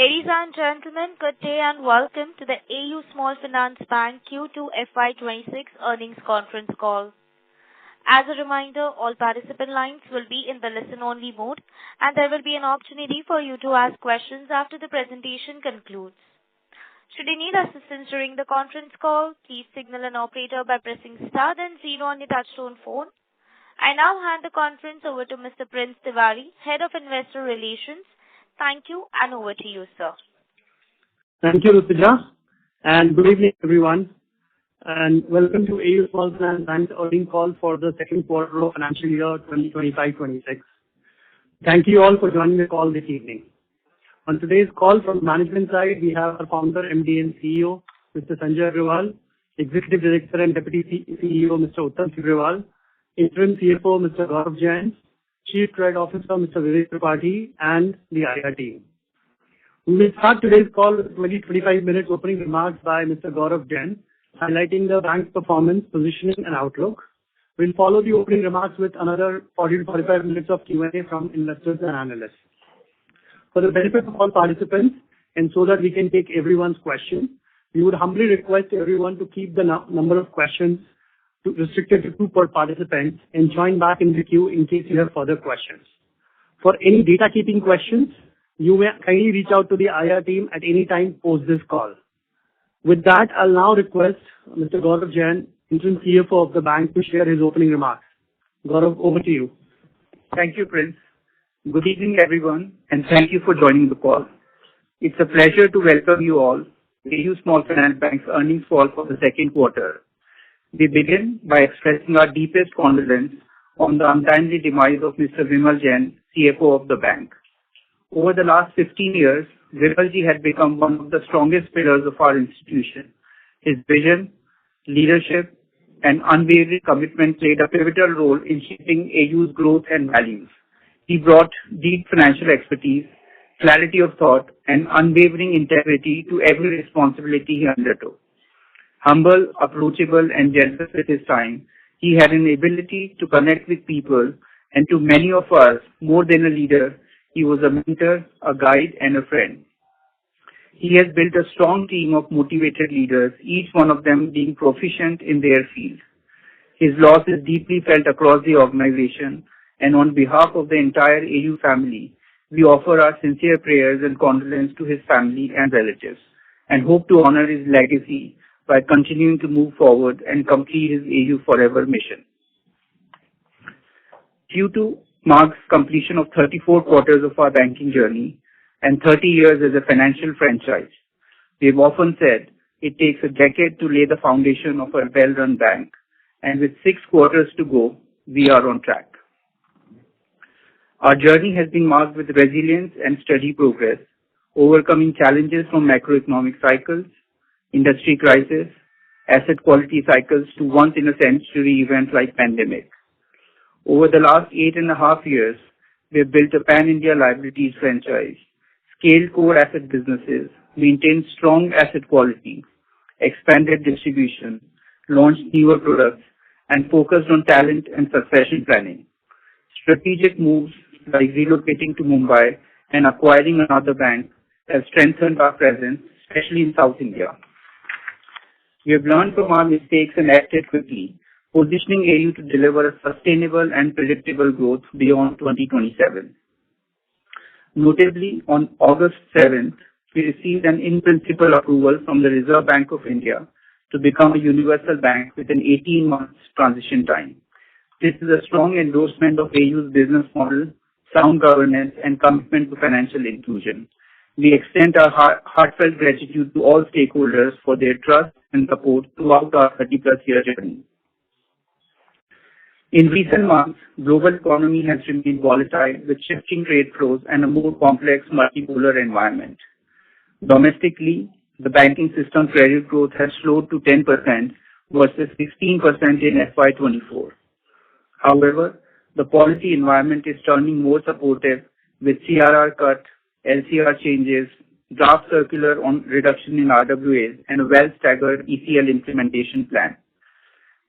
Ladies and gentlemen, good day and welcome to the AU Small Finance Bank Q2 FY26 earnings conference call. As a reminder, all participant lines will be in the listen-only mode, and there will be an opportunity for you to ask questions after the presentation concludes. Should you need assistance during the conference call, please signal an operator by pressing star then 0 on your touchtone phone. I now hand the conference over to Mr. Prince Tiwari, Head of Investor Relations. Thank you, and over to you, sir. Thank you, Rutuja, and good evening, everyone, and welcome to AU Small Finance Bank's earnings call for the second quarter of financial year 2025-26. Thank you all for joining the call this evening. On today's call from the management side, we have our founder, MD and CEO, Mr. Sanjay Agarwal, Executive Director and Deputy CEO, Mr. Uttam Tibrewal, Interim CFO, Mr. Gaurav Jain, Chief Credit Officer, Mr. Vivek Tripathi, and the IR team. We will start today's call with 20-25 minutes opening remarks by Mr. Gaurav Jain, highlighting the bank's performance, positioning, and outlook. We'll follow the opening remarks with another 40-45 minutes of Q&A from investors and analysts. For the benefit of all participants, and so that we can take everyone's questions, we would humbly request everyone to keep the number of questions restricted to 2 per participant and join back in the queue in case you have further questions. For any data keeping questions, you may kindly reach out to the IR team at any time post this call. With that, I'll now request Mr. Gaurav Jain, Interim CFO of the bank, to share his opening remarks. Gaurav, over to you. Thank you, Prince. Good evening, everyone, and thank you for joining the call. It's a pleasure to welcome you all to AU Small Finance Bank's earnings call for the second quarter. We begin by expressing our deepest condolence on the untimely demise of Mr. Vimal Jain, CFO of the bank. Over the last 15 years, Vimalji had become one of the strongest pillars of our institution. His vision, leadership, and unwavering commitment played a pivotal role in shaping AU's growth and values. He brought deep financial expertise, clarity of thought, and unwavering integrity to every responsibility he undertook. Humble, approachable, and generous with his time, he had an ability to connect with people, and to many of us, more than a leader, he was a mentor, a guide, and a friend. He has built a strong team of motivated leaders, each one of them being proficient in their field. His loss is deeply felt across the organization, and on behalf of the entire AU family, we offer our sincere prayers and condolences to his family and relatives, and hope to honor his legacy by continuing to move forward and complete his AU Forever mission. Q2 marks completion of 34 quarters of our banking journey and 30 years as a financial franchise. We have often said it takes a decade to lay the foundation of a well-run bank, and with 6 quarters to go, we are on track. Our journey has been marked with resilience and steady progress, overcoming challenges from macroeconomic cycles, industry crisis, asset quality cycles to once-in-a-century events like pandemic. Over the last 8.5 years, we have built a pan-India liabilities franchise, scaled core asset businesses, maintained strong asset quality, expanded distribution, launched newer products, and focused on talent and succession planning. Strategic moves like relocating to Mumbai and acquiring another bank have strengthened our presence, especially in South India. We have learned from our mistakes and acted quickly, positioning AU to deliver a sustainable and predictable growth beyond 2027. Notably, on August 7th, we received an in-principle approval from the Reserve Bank of India to become a universal bank with an 18-month transition time. This is a strong endorsement of AU's business model, sound governance, and commitment to financial inclusion. We extend our heartfelt gratitude to all stakeholders for their trust and support throughout our 30-plus year journey. In recent months, global economy has remained volatile with shifting trade flows and a more complex multipolar environment. Domestically, the banking system credit growth has slowed to 10% versus 16% in FY24. However, the policy environment is turning more supportive with CRR cut, LCR changes, draft circular on reduction in RWAs, and a well-staggered ECL implementation plan.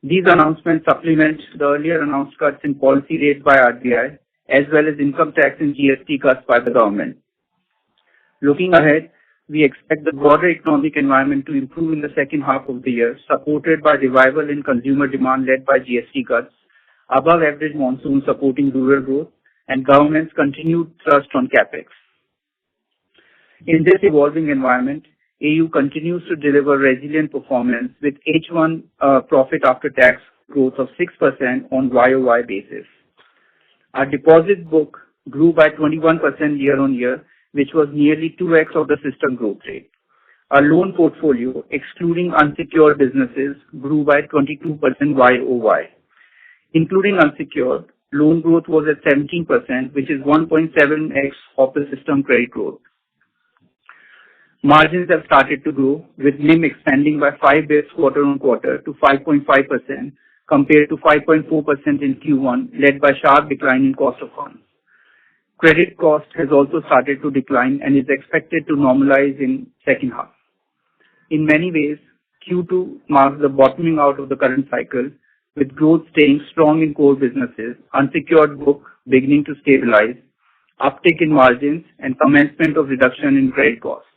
These announcements supplement the earlier announced cuts in policy rates by RBI, as well as income tax and GST cuts by the government. Looking ahead, we expect the broader economic environment to improve in the second half of the year, supported by revival in consumer demand led by GST cuts, above average monsoon supporting rural growth, and government's continued thrust on capex. In this evolving environment, AU continues to deliver resilient performance with H1 profit after tax growth of 6% on YOY basis. Our deposit book grew by 21% year-on-year, which was nearly 2x of the system growth rate. Our loan portfolio, excluding unsecured businesses, grew by 22% YOY. Including unsecured, loan growth was at 17%, which is 1.7x of the system credit growth. Margins have started to grow, with NIM expanding by 5 basis quarter-on-quarter to 5.5% compared to 5.4% in Q1, led by sharp decline in cost of funds. Credit cost has also started to decline and is expected to normalize in second half. In many ways, Q2 marks the bottoming out of the current cycle, with growth staying strong in core businesses, unsecured book beginning to stabilize, uptick in margins, and commencement of reduction in credit costs.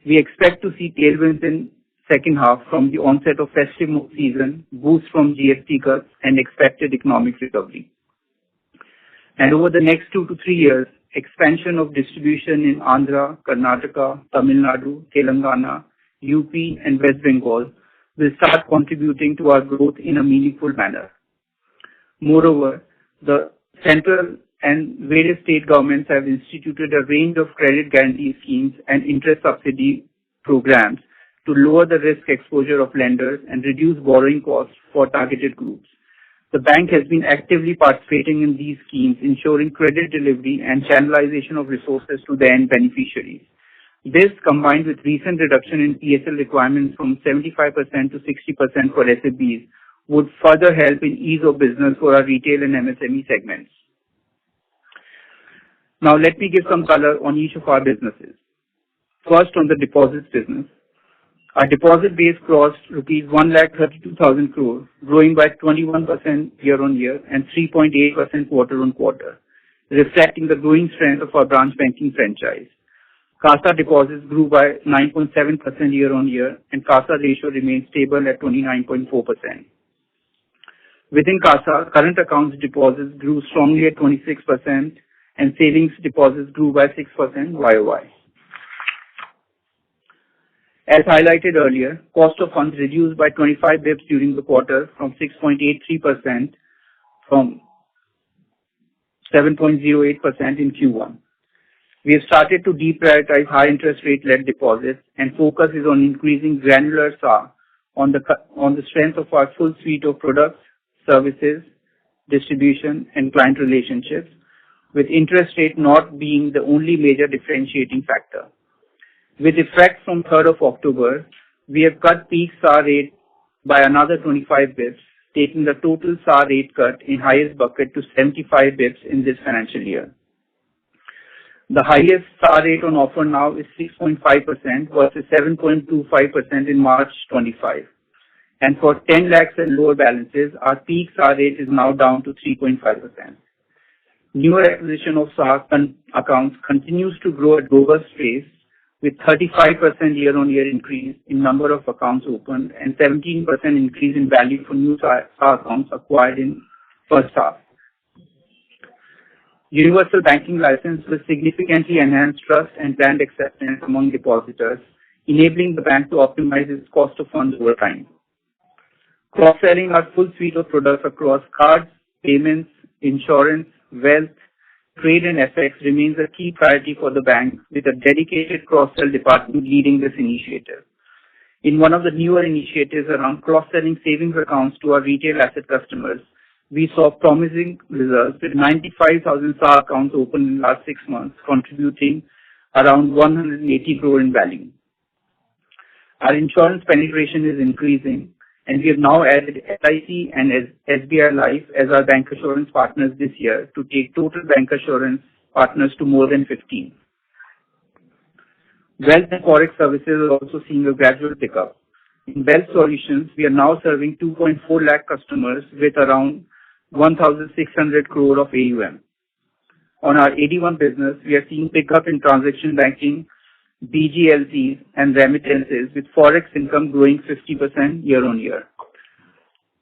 We expect to see tailwinds in second half from the onset of festive season, boost from GST cuts, and expected economic recovery. And over the next 2 to 3 years, expansion of distribution in Andhra, Karnataka, Tamil Nadu, Telangana, UP, and West Bengal will start contributing to our growth in a meaningful manner. Moreover, the central and various state governments have instituted a range of credit guarantee schemes and interest subsidy programs to lower the risk exposure of lenders and reduce borrowing costs for targeted groups. The bank has been actively participating in these schemes, ensuring credit delivery and channelization of resources to the end beneficiaries. This, combined with recent reduction in PSL requirements from 75% to 60% for SFBs, would further help in ease of business for our retail and MSME segments. Now let me give some color on each of our businesses. First, on the deposits business. Our deposit base crossed rupees 1,32,000 crore, growing by 21% year-on-year and 3.8% quarter-on-quarter, reflecting the growing strength of our branch banking franchise. CASA deposits grew by 9.7% year-on-year, and CASA ratio remained stable at 29.4%. Within CASA, current accounts deposits grew strongly at 26%, and savings deposits grew by 6% YOY. As highlighted earlier, cost of funds reduced by 25 bps during the quarter from 6.83% from 7.08% in Q1. We have started to deprioritize high interest rate-led deposits, and focus is on increasing granular SA on the strength of our full suite of products, services, distribution, and client relationships, with interest rate not being the only major differentiating factor. With effect from 3rd of October, we have cut peak SA rate by another 25 bps, taking the total SA rate cut in highest bucket to 75 bps in this financial year. The highest SA rate on offer now is 6.5% versus 7.25% in March 25. And for 10 lakhs and lower balances, our peak SA rate is now down to 3.5%. Newer acquisition of SA accounts continues to grow at robust pace, with 35% year-on-year increase in number of accounts opened and 17% increase in value for new SA accounts acquired in first half. Universal banking license will significantly enhance trust and brand acceptance among depositors, enabling the bank to optimize its cost of funds over time. Cross-selling our full suite of products across cards, payments, insurance, wealth, trade and FX remains a key priority for the bank, with a dedicated cross-sell department leading this initiative. In one of the newer initiatives around cross-selling savings accounts to our retail asset customers, we saw promising results with 95,000 SA accounts opened in the last 6 months, contributing around 180 crore in value. Our insurance penetration is increasing, and we have now added LIC and SBI Life as our bancassurance partners this year to take total bancassurance partners to more than 15. Wealth and Forex services are also seeing a gradual pickup. In Wealth Solutions, we are now serving 2.4 lakh customers with around 1,600 crore of AUM. On our AD1 business, we are seeing pickup in transaction banking BGLCs, and remittances, with forex income growing 50% year-on-year.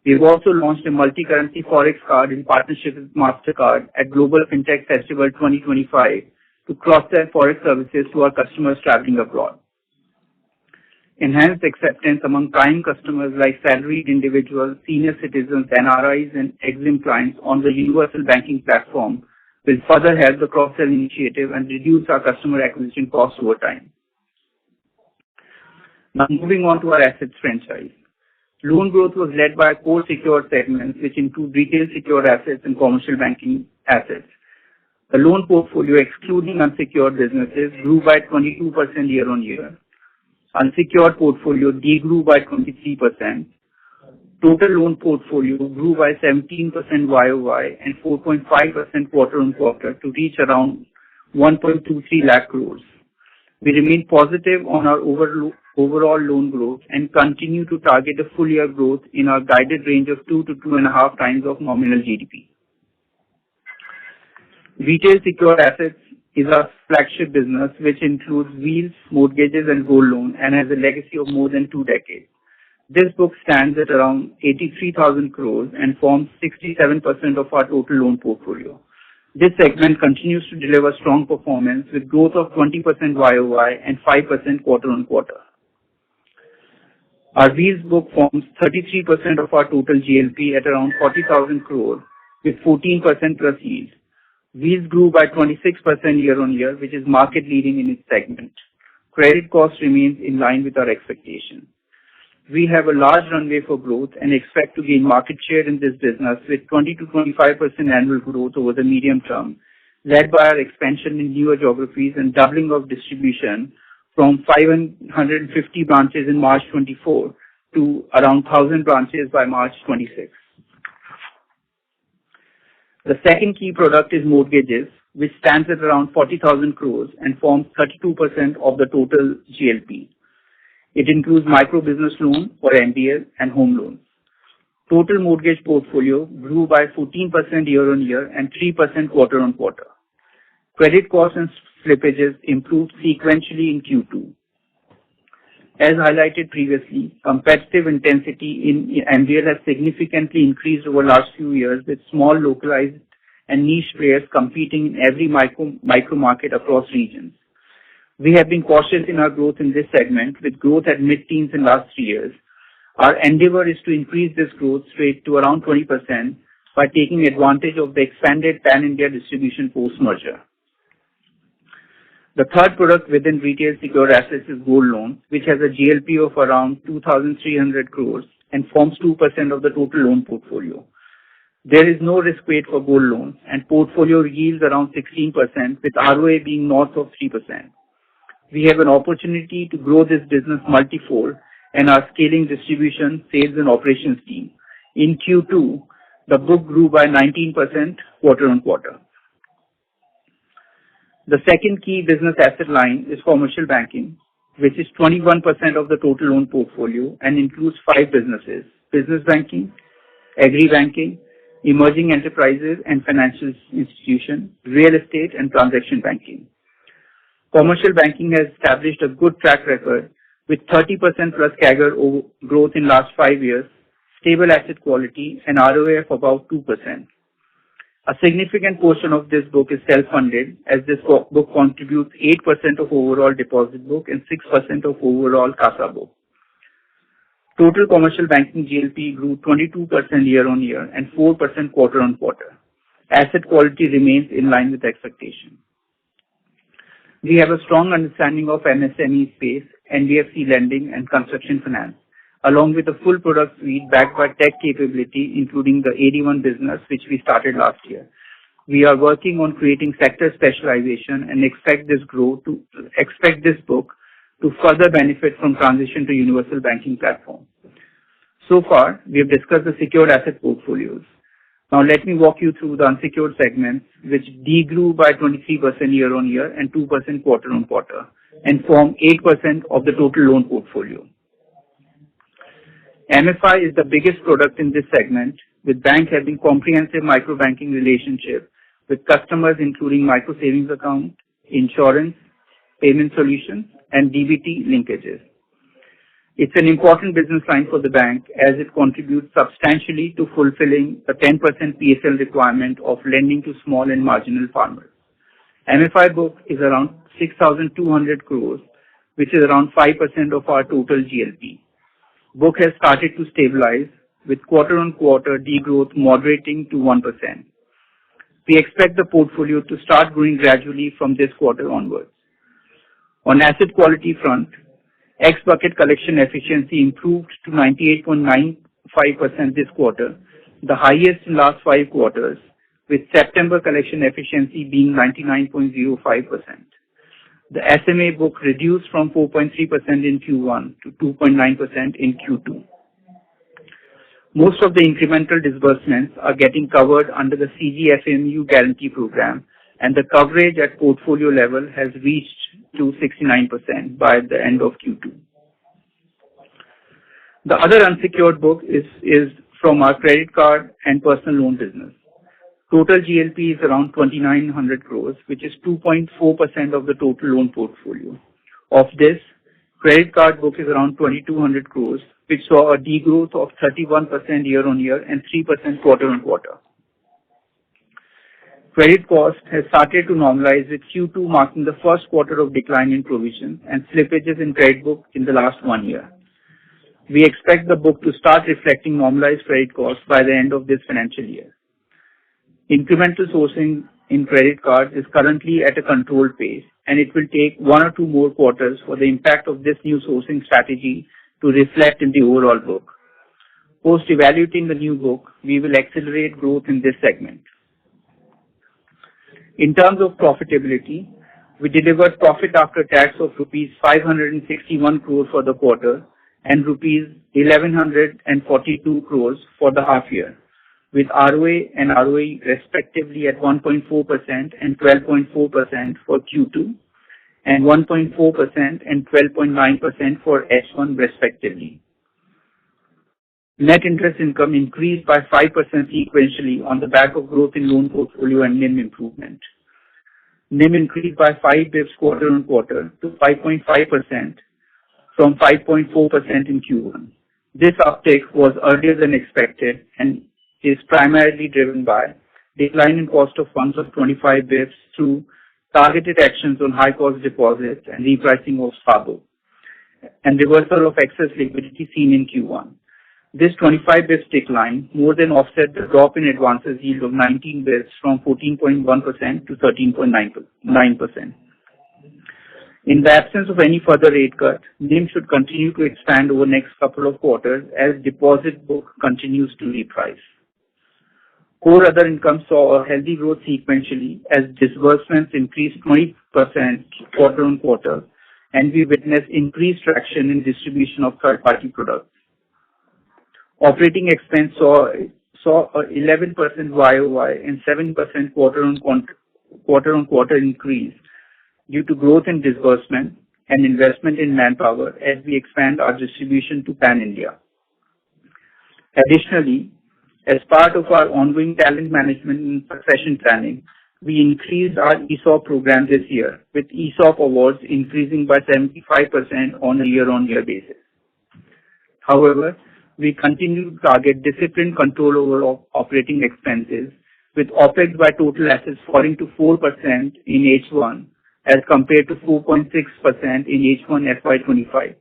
We've also launched a multi-currency forex card in partnership with Mastercard at Global FinTech Festival 2025 to cross-sell forex services to our customers traveling abroad. Enhanced acceptance among prime customers like salaried individuals, senior citizens, NRIs, and EXIM clients on the universal banking platform will further help the cross-sell initiative and reduce our customer acquisition costs over time. Now moving on to our assets franchise. Loan growth was led by core secured segments, which include retail secured assets and commercial banking assets. The loan portfolio, excluding unsecured businesses, grew by 22% year-on-year. Unsecured portfolio degrew by 23%. Total loan portfolio grew by 17% YOY and 4.5% quarter-on-quarter to reach around 1.23 lakh crores. We remain positive on our overall loan growth and continue to target a full year growth in our guided range of 2 to 2.5 times of nominal GDP. Retail secured assets is our flagship business, which includes wheels, mortgages, and gold loan, and has a legacy of more than 2 decades. This book stands at around 83,000 crores and forms 67% of our total loan portfolio. This segment continues to deliver strong performance with growth of 20% YOY and 5% quarter-on-quarter. Our wheels book forms 33% of our total GLP at around 40,000 crores with 14% plus yield. Wheels grew by 26% year-on-year, which is market leading in its segment. Credit cost remains in line with our expectations. We have a large runway for growth and expect to gain market share in this business with 20 to 25% annual growth over the medium term, led by our expansion in newer geographies and doubling of distribution from 550 branches in March 24 to around 1,000 branches by March 26. The second key product is mortgages, which stands at around 40,000 crores and forms 32% of the total GLP. It includes micro business loan or MBL and home loans. Total mortgage portfolio grew by 14% year-on-year and 3% quarter-on-quarter. Credit costs and slippages improved sequentially in Q2. As highlighted previously, competitive intensity in MBL has significantly increased over the last few years, with small localized and niche players competing in every micro market across regions. We have been cautious in our growth in this segment, with growth at mid-teens in the last 3 years. Our endeavor is to increase this growth rate to around 20% by taking advantage of the expanded pan-India distribution post-merger. The third product within retail secured assets is gold loan, which has a GLP of around 2,300 crores and forms 2% of the total loan portfolio. There is no risk weight for gold loans, and portfolio yields around 16%, with ROA being north of 3%. We have an opportunity to grow this business multifold and are scaling distribution, sales, and operations team. In Q2, the book grew by 19% quarter-on-quarter. The second key business asset line is commercial banking, which is 21% of the total loan portfolio and includes 5 businesses: business banking, agri-banking, emerging enterprises and financial institutions, real estate, and transaction banking. Commercial banking has established a good track record with 30% plus CAGR growth in last 5 years, stable asset quality, and ROA of about 2%. A significant portion of this book is self-funded, as this book contributes 8% of overall deposit book and 6% of overall CASA book. Total commercial banking GLP grew 22% year-on-year and 4% quarter-on-quarter. Asset quality remains in line with expectation. We have a strong understanding of MSME space, NBFC lending, and construction finance, along with a full product suite backed by tech capability, including the AD1 business, which we started last year. We are working on creating sector specialization and expect this book to further benefit from transition to universal banking platform. So far, we have discussed the secured asset portfolios. Now let me walk you through the unsecured segments, which degrew by 23% year-on-year and 2% quarter-on-quarter and form 8% of the total loan portfolio. MFI is the biggest product in this segment, with banks having comprehensive micro-banking relationship with customers including micro savings account, insurance, payment solutions, and DBT linkages. It's an important business line for the bank as it contributes substantially to fulfilling the 10% PSL requirement of lending to small and marginal farmers. MFI book is around 6,200 crores, which is around 5% of our total GLP. Book has started to stabilize with quarter-on-quarter degrowth moderating to 1%. We expect the portfolio to start growing gradually from this quarter onwards. On asset quality front, X-bucket collection efficiency improved to 98.95% this quarter, the highest in last 5 quarters, with September collection efficiency being 99.05%. The SMA book reduced from 4.3% in Q1 to 2.9% in Q2. Most of the incremental disbursements are getting covered under the CGFMU guarantee program, and the coverage at portfolio level has reached to 69% by the end of Q2. The other unsecured book is from our credit card and personal loan business. Total GLP is around 2,900 crores, which is 2.4% of the total loan portfolio. Of this, credit card book is around 2,200 crores, which saw a degrowth of 31% year-on-year and 3% quarter-on-quarter. Credit cost has started to normalize, with Q2 marking the first quarter of decline in provision and slippages in credit book in the last 1 year. We expect the book to start reflecting normalized credit costs by the end of this financial year. Incremental sourcing in credit cards is currently at a controlled pace, and it will take 1 or 2 more quarters for the impact of this new sourcing strategy to reflect in the overall book. Post evaluating the new book, we will accelerate growth in this segment. In terms of profitability, we delivered profit after tax of rupees 561 crores for the quarter and rupees 1,142 crores for the half year, with ROA and ROE respectively at 1.4% and 12.4% for Q2 and 1.4% and 12.9% for H1 respectively. Net interest income increased by 5% sequentially on the back of growth in loan portfolio and NIM improvement. NIM increased by 5 bps quarter-on-quarter to 5.5% from 5.4% in Q1. This uptick was earlier than expected and is primarily driven by decline in cost of funds of 25 bps through targeted actions on high-cost deposits and repricing of SABO, and reversal of excess liquidity seen in Q1. This 25 bps decline more than offset the drop in advances yield of 19 bps from 14.1% to 13.9%. In the absence of any further rate cut, NIM should continue to expand over the next couple of quarters as deposit book continues to reprice. Core other income saw a healthy growth sequentially as disbursements increased 20% quarter-on-quarter, and we witnessed increased traction in distribution of third-party products. Operating expense saw a 11% YOY and 7% quarter-on-quarter increase due to growth in disbursement and investment in manpower as we expand our distribution to pan-India. Additionally, as part of our ongoing talent management and succession planning, we increased our ESOP program this year, with ESOP awards increasing by 75% on a year-on-year basis. However, we continue to target disciplined control over operating expenses, with OPEX by total assets falling to 4% in H1 as compared to 4.6% in H1 FY25.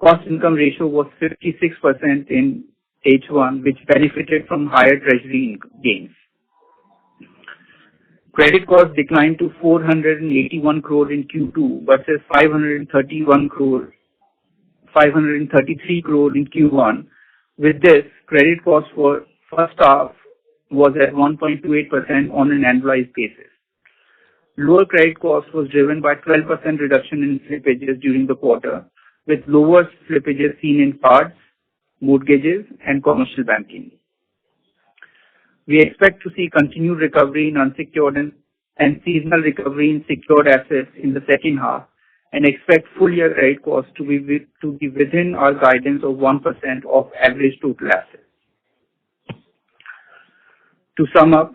Cost income ratio was 56% in H1, which benefited from higher treasury gains. Credit cost declined to 481 crore in Q2 versus 533 crore in Q1. With this, credit cost for first half was at 1.28% on an annualized basis. Lower credit cost was driven by 12% reduction in slippages during the quarter, with lower slippages seen in cards, mortgages, and commercial banking. We expect to see continued recovery in unsecured and seasonal recovery in secured assets in the second half, and expect full year credit costs to be within our guidance of 1% of average total assets. To sum up,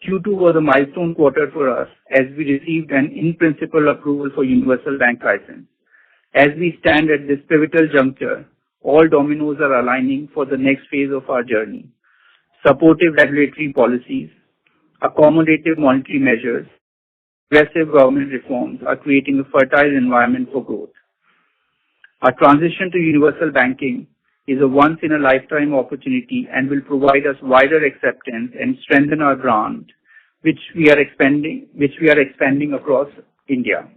Q2 was a milestone quarter for us as we received an in-principle approval for universal bank license. As we stand at this pivotal juncture, all dominoes are aligning for the next phase of our journey. Supportive regulatory policies, accommodative monetary measures, aggressive government reforms are creating a fertile environment for growth. Our transition to universal banking is a once-in-a-lifetime opportunity and will provide us wider acceptance and strengthen our brand, which we are expanding across India.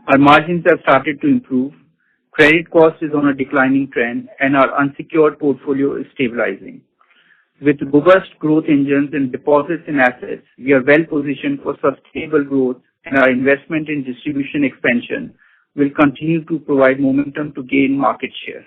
Our margins have started to improve, credit cost is on a declining trend, and our unsecured portfolio is stabilizing. With robust growth engines in deposits and assets, we are well positioned for sustainable growth, and our investment in distribution expansion will continue to provide momentum to gain market share.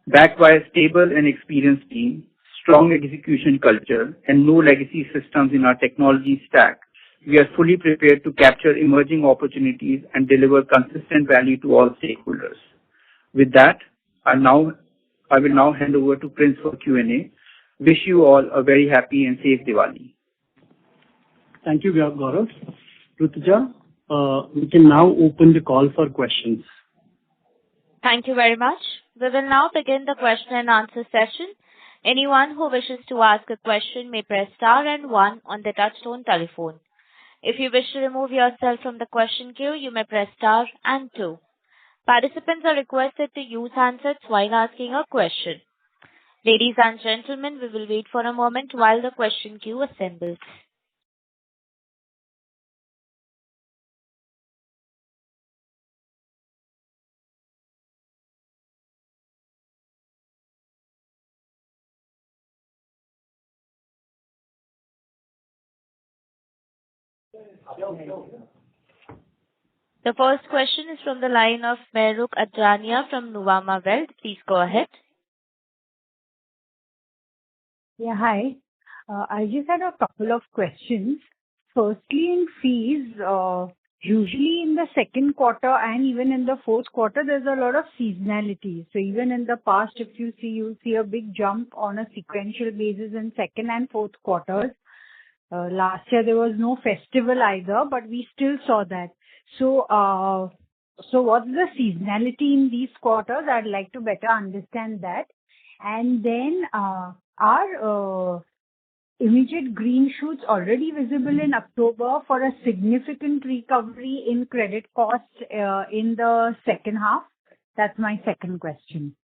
Backed by a stable and experienced team, strong execution culture, and no legacy systems in our technology stack, we are fully prepared to capture emerging opportunities and deliver consistent value to all stakeholders. With that, I will now hand over to Prince for Q&A. Wish you all a very happy and safe Diwali. Thank you, Gaurav. Rutuja, we can now open the call for questions. Thank you very much. We will now begin the question and answer session. Anyone who wishes to ask a question may press star and 1 on the touchtone telephone. If you wish to remove yourself from the question queue, you may press star and 2. Participants are requested to use handsets while asking a question. Ladies and gentlemen, we will wait for a moment while the question queue assembles. The first question is from the line of Mehrukh Adjania from Nuvama Wealth. Please go ahead. Yeah, hi. I just had a couple of questions. Firstly, in fees, usually in the second quarter and even in the fourth quarter, there's a lot of seasonality. So even in the past, if you'll see a big jump on a sequential basis in second and fourth quarters. Last year there was no festival either, but we still saw that. So what's the seasonality in these quarters? I'd like to better understand that. And then, are immediate green shoots already visible in October for a significant recovery in credit costs in the second half? That's my second question.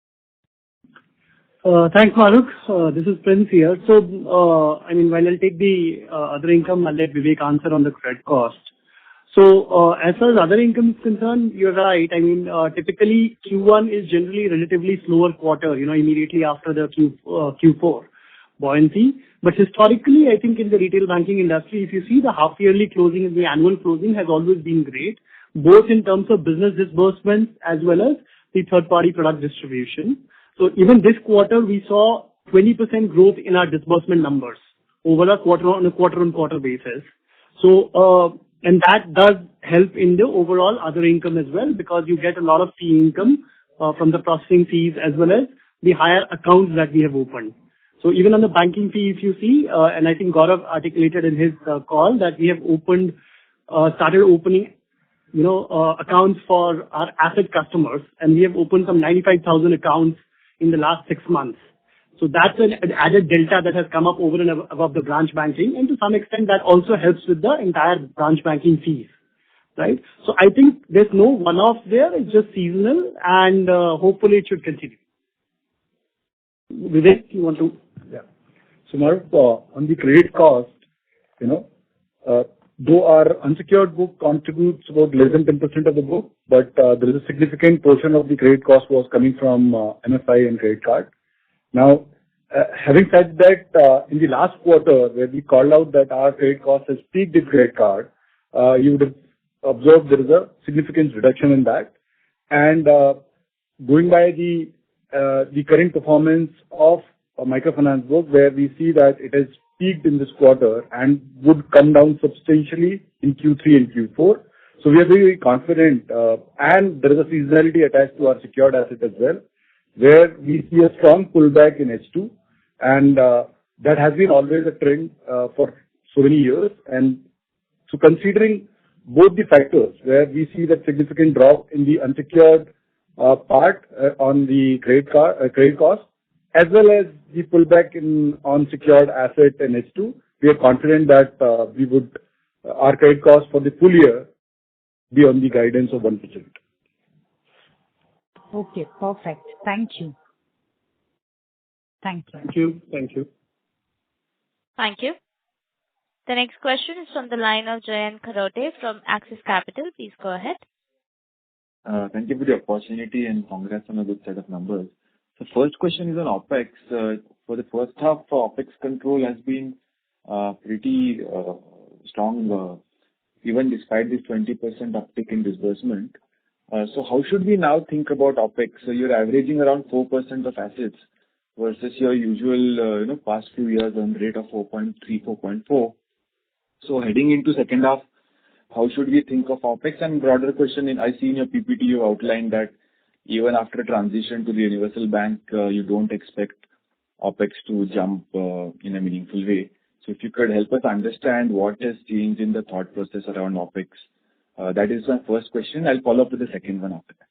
Thanks, Mehrukh. This is Prince here. So, while I'll take the other income, I'll let Vivek answer on the credit cost. So, as far as other income is concerned, you're right. Typically Q1 is generally relatively slower quarter, immediately after the Q4 buoyancy. But historically, I think in the retail banking industry, if you see the half yearly closing and the annual closing has always been great, both in terms of business disbursements as well as the third party product distribution. So even this quarter, we saw 20% growth in our disbursement numbers over a quarter-on-quarter basis. So, and that does help in the overall other income as well, because you get a lot of fee income from the processing fees as well as the higher accounts that we have opened. So even on the banking fee, if you see, and I think Gaurav articulated in his call that we have started opening accounts for our asset customers, and we have opened some 95,000 accounts in the last 6 months. So that's an added delta that has come up over and above the branch banking, and to some extent that also helps with the entire branch banking fees, right? So I think there's no one-off there, it's just seasonal, and hopefully it should continue. Vivek, you want to? Yeah. So Mehrukh, on the credit cost, though our unsecured book contributes about less than 10% of the book, but there is a significant portion of the credit cost was coming from MFI and credit card. Now, having said that, in the last quarter where we called out that our credit cost has peaked in credit card, you would have observed there is a significant reduction in that. And going by the current performance of a microfinance book, where we see that it has peaked in this quarter and would come down substantially in Q3 and Q4. So we are very, very confident, and there is a seasonality attached to our secured asset as well, where we see a strong pullback in H2. And that has been always a trend for so many years. And so considering both the factors where we see that significant drop in the unsecured part on the credit cost, as well as the pullback in on secured asset and H2, we are confident that our credit cost for the full year be on the guidance of 1%. Okay, perfect. Thank you. Thank you. Thank you. Thank you. Thank you. The next question is from the line of Jayant Kharote from Axis Capital. Please go ahead. Thank you for the opportunity and congrats on a good set of numbers. The first question is on OpEx. For the first half, OpEx control has been pretty strong, even despite this 20% uptick in disbursement. So how should we now think about OpEx? So you're averaging around 4% of assets versus your usual, past few years on rate of 4.3, 4.4. So heading into second half, how should we think of OpEx? And broader question, I see in your PPT you outlined that even after transition to the universal bank, you don't expect OpEx to jump in a meaningful way. So if you could help us understand what has changed in the thought process around OpEx. That is my first question. I'll follow up with the second one after that.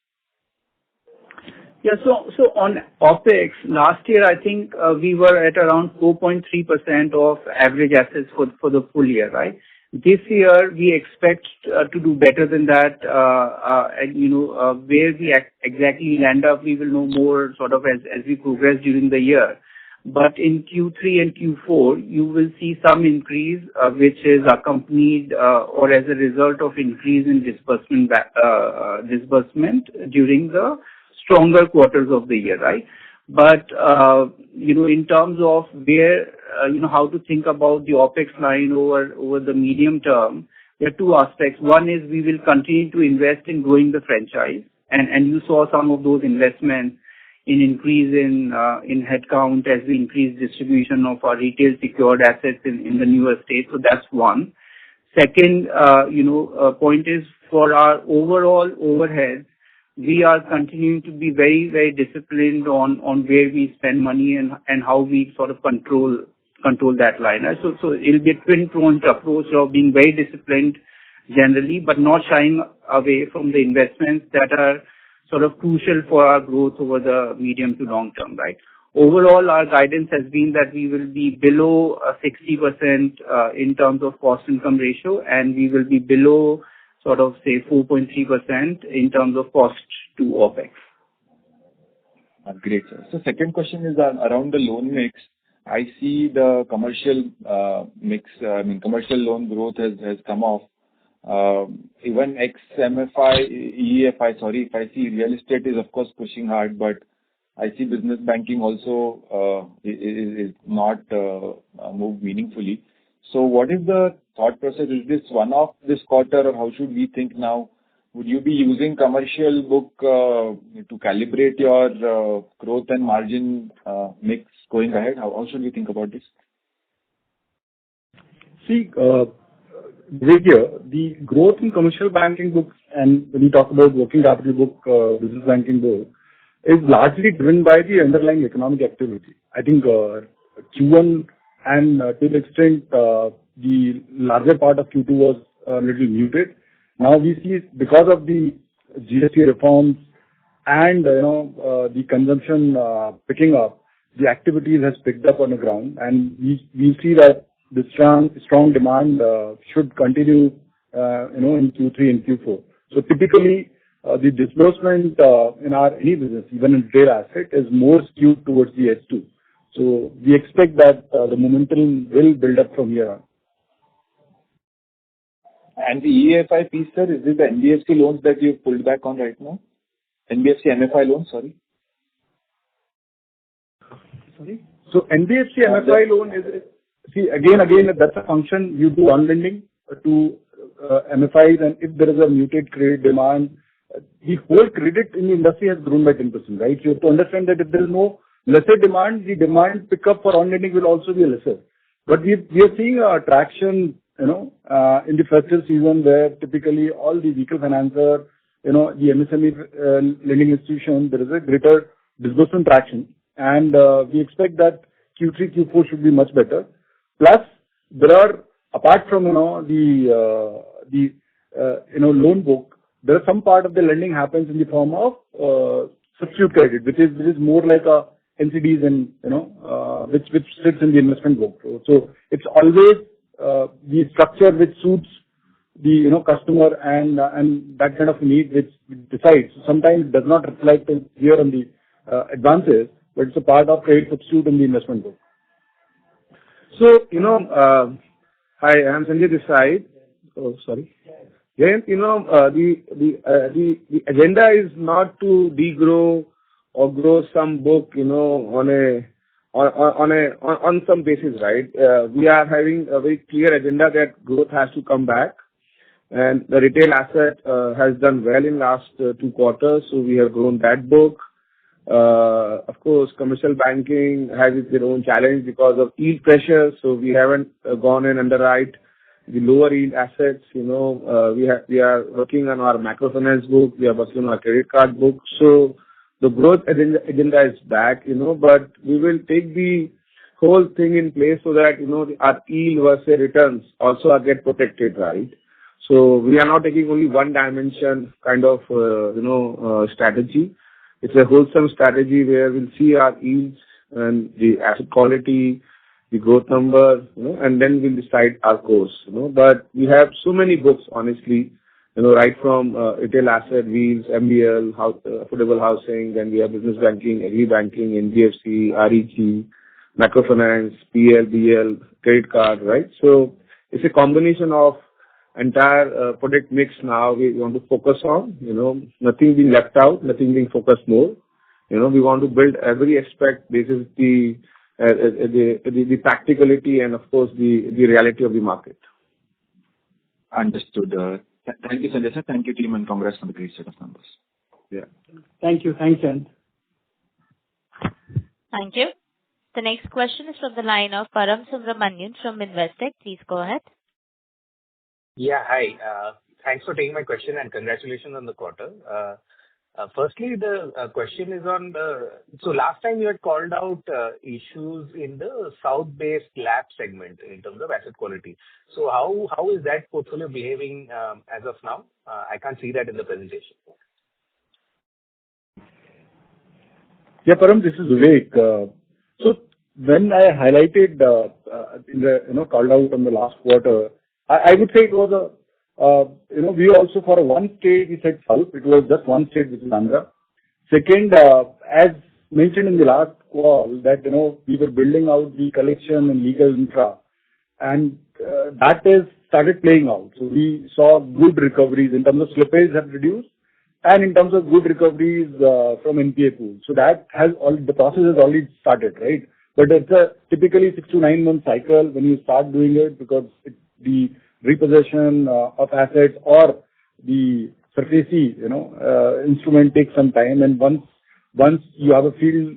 Yeah, so on OpEx, last year I think we were at around 4.3% of average assets for the full year, right? This year we expect to do better than that. Where we exactly land up, we will know more sort of as we progress during the year. But in Q3 and Q4, you will see some increase, which is accompanied or as a result of increase in disbursement during the stronger quarters of the year, right? But, in terms of where, how to think about the OpEx line over the medium term, there are two aspects. One is we will continue to invest in growing the franchise. And you saw some of those investments in increase in headcount as we increase distribution of our retail secured assets in the newer states. So that's one. Second, point is for our overall overheads, we are continuing to be very, very disciplined on where we spend money and how we sort of control that line. So it'll be a twin-pronged approach of being very disciplined generally, but not shying away from the investments that are sort of crucial for our growth over the medium to long term, right? Overall, our guidance has been that we will be below 60% in terms of cost-income ratio, and we will be below sort of say 4.3% in terms of cost to OpEx. Great, sir. So second question is around the loan mix. I see the commercial mix, commercial loan growth has come off. Even ex-MFI, EFI, if I see real estate is of course pushing hard, but I see business banking also is not moved meaningfully. So what is the thought process? Is this one-off this quarter, or how should we think now? Would you be using commercial book to calibrate your growth and margin mix going ahead? How should we think about this? See, the growth in commercial banking books, and when you talk about working capital book, business banking book, is largely driven by the underlying economic activity. I think Q1 and to the extent the larger part of Q2 was a little muted. Now we see because of the GST reforms and the consumption picking up, the activities has picked up on the ground, and we see that the strong demand should continue in Q3 and Q4. So typically the disbursement in any business, even in retail asset, is more skewed towards the H2. So we expect that the momentum will build up from here on. And the EFI piece, sir, is it the NBFC loans that you've pulled back on right now? NBFC MFI loans, sorry. Sorry? So NBFC MFI loan is, see, again, that's a function. You do on lending to MFIs, and if there is a muted credit demand, the whole credit in the industry has grown by 10%, right? You have to understand that if there is no lesser demand, the demand pickup for on lending will also be lesser. But we are seeing a traction, in the festive season where typically all the vehicle financer, the MSME lending institution, there is a greater disbursement traction, and we expect that Q3, Q4 should be much better. Plus, there are, apart from, the loan book, there are some part of the lending happens in the form of substitute credit, which is more like a NCDs and, which sits in the investment book. So it's always the structure which suits the, customer and that kind of need which decides. Sometimes it does not reflect here on the advances, but it's a part of credit substitute in the investment book. So, hi, I'm Sanjay this side. Oh, sorry. Then, the agenda is not to degrow or grow some book, on some basis, right? We are having a very clear agenda that growth has to come back, and the retail asset has done well in last 2 quarters, so we have grown that book. Of course, commercial banking has its own challenge because of yield pressure, so we haven't gone and underwrite the lower yield assets. We are working on our microfinance book, we are working on our credit card book. So the growth agenda is back, but we will take the whole thing in place so that, our yield versus returns also are get protected, right? So we are not taking only one dimension kind of, strategy. It's a wholesome strategy where we'll see our yields and the asset quality, the growth number, and then we'll decide our course, But we have so many books, honestly, right from retail asset, wheels, MBL, affordable housing, then we have business banking, agri banking, NBFC, REG, microfinance, PL, BL, credit card, right? So it's a combination of entire product mix now we want to focus on, nothing being left out, nothing being focused more. We want to build every aspect. This is the practicality and of course the reality of the market. Understood. Thank you, Sanjay sir. Thank you, team, and congrats on the great set of numbers. Yeah. Thank you. Thanks, Jayant. Thank you. The next question is from the line of Param Subramanian from Investec. Please go ahead. Yeah, hi. Thanks for taking my question and congratulations on the quarter. Firstly, the question is on so last time you had called out issues in the South-based LAP segment in terms of asset quality. So how is that portfolio behaving as of now? I can't see that in the presentation. Yeah, Param, this is Vivek. So when I highlighted in the called out on the last quarter, I would say it was we also for one state we said South. It was just one state, which is Andhra. Second, as mentioned in the last call, that we were building out the collection and legal infra, and that is started playing out. So we saw good recoveries in terms of slippage have reduced, and in terms of good recoveries from NPA pool. So that has the process has already started, right? But it's a typically 6 to 9 month cycle when you start doing it, because the repossession of assets or the SARFAESI, instrument takes some time, and once you have a field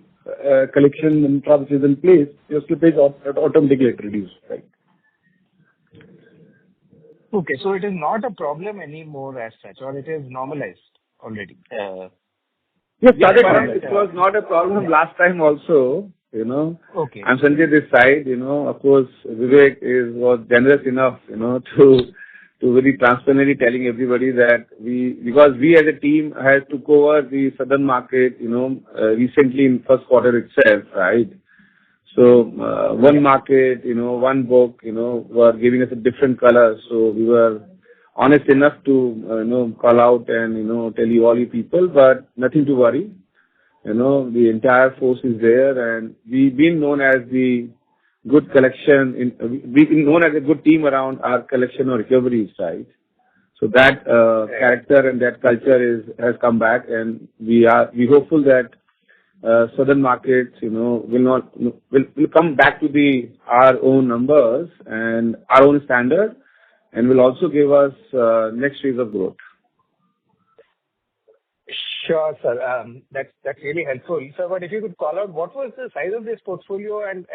collection infra which is in place, your slippage automatically get reduced, right? Okay, so it is not a problem anymore as such, or it is normalized already? Yes, It was not a problem last time also, Okay. I'm Sanjay this side, of course, Vivek was generous enough, to very transparently telling everybody that because we as a team had to cover the southern market, recently in first quarter itself, right? So, one market, one book, were giving us a different color. So we were honest enough to, call out and, tell you all you people, but nothing to worry. The entire force is there, and we've been known as the good collection. We've been known as a good team around our collection or recovery side. So that character and that culture has come back, and we hopeful that southern markets, will come back to our own numbers and our own standard, and will also give us next phase of growth. Sure, sir. That's really helpful. Sir, but if you could call out what was the size of this portfolio, and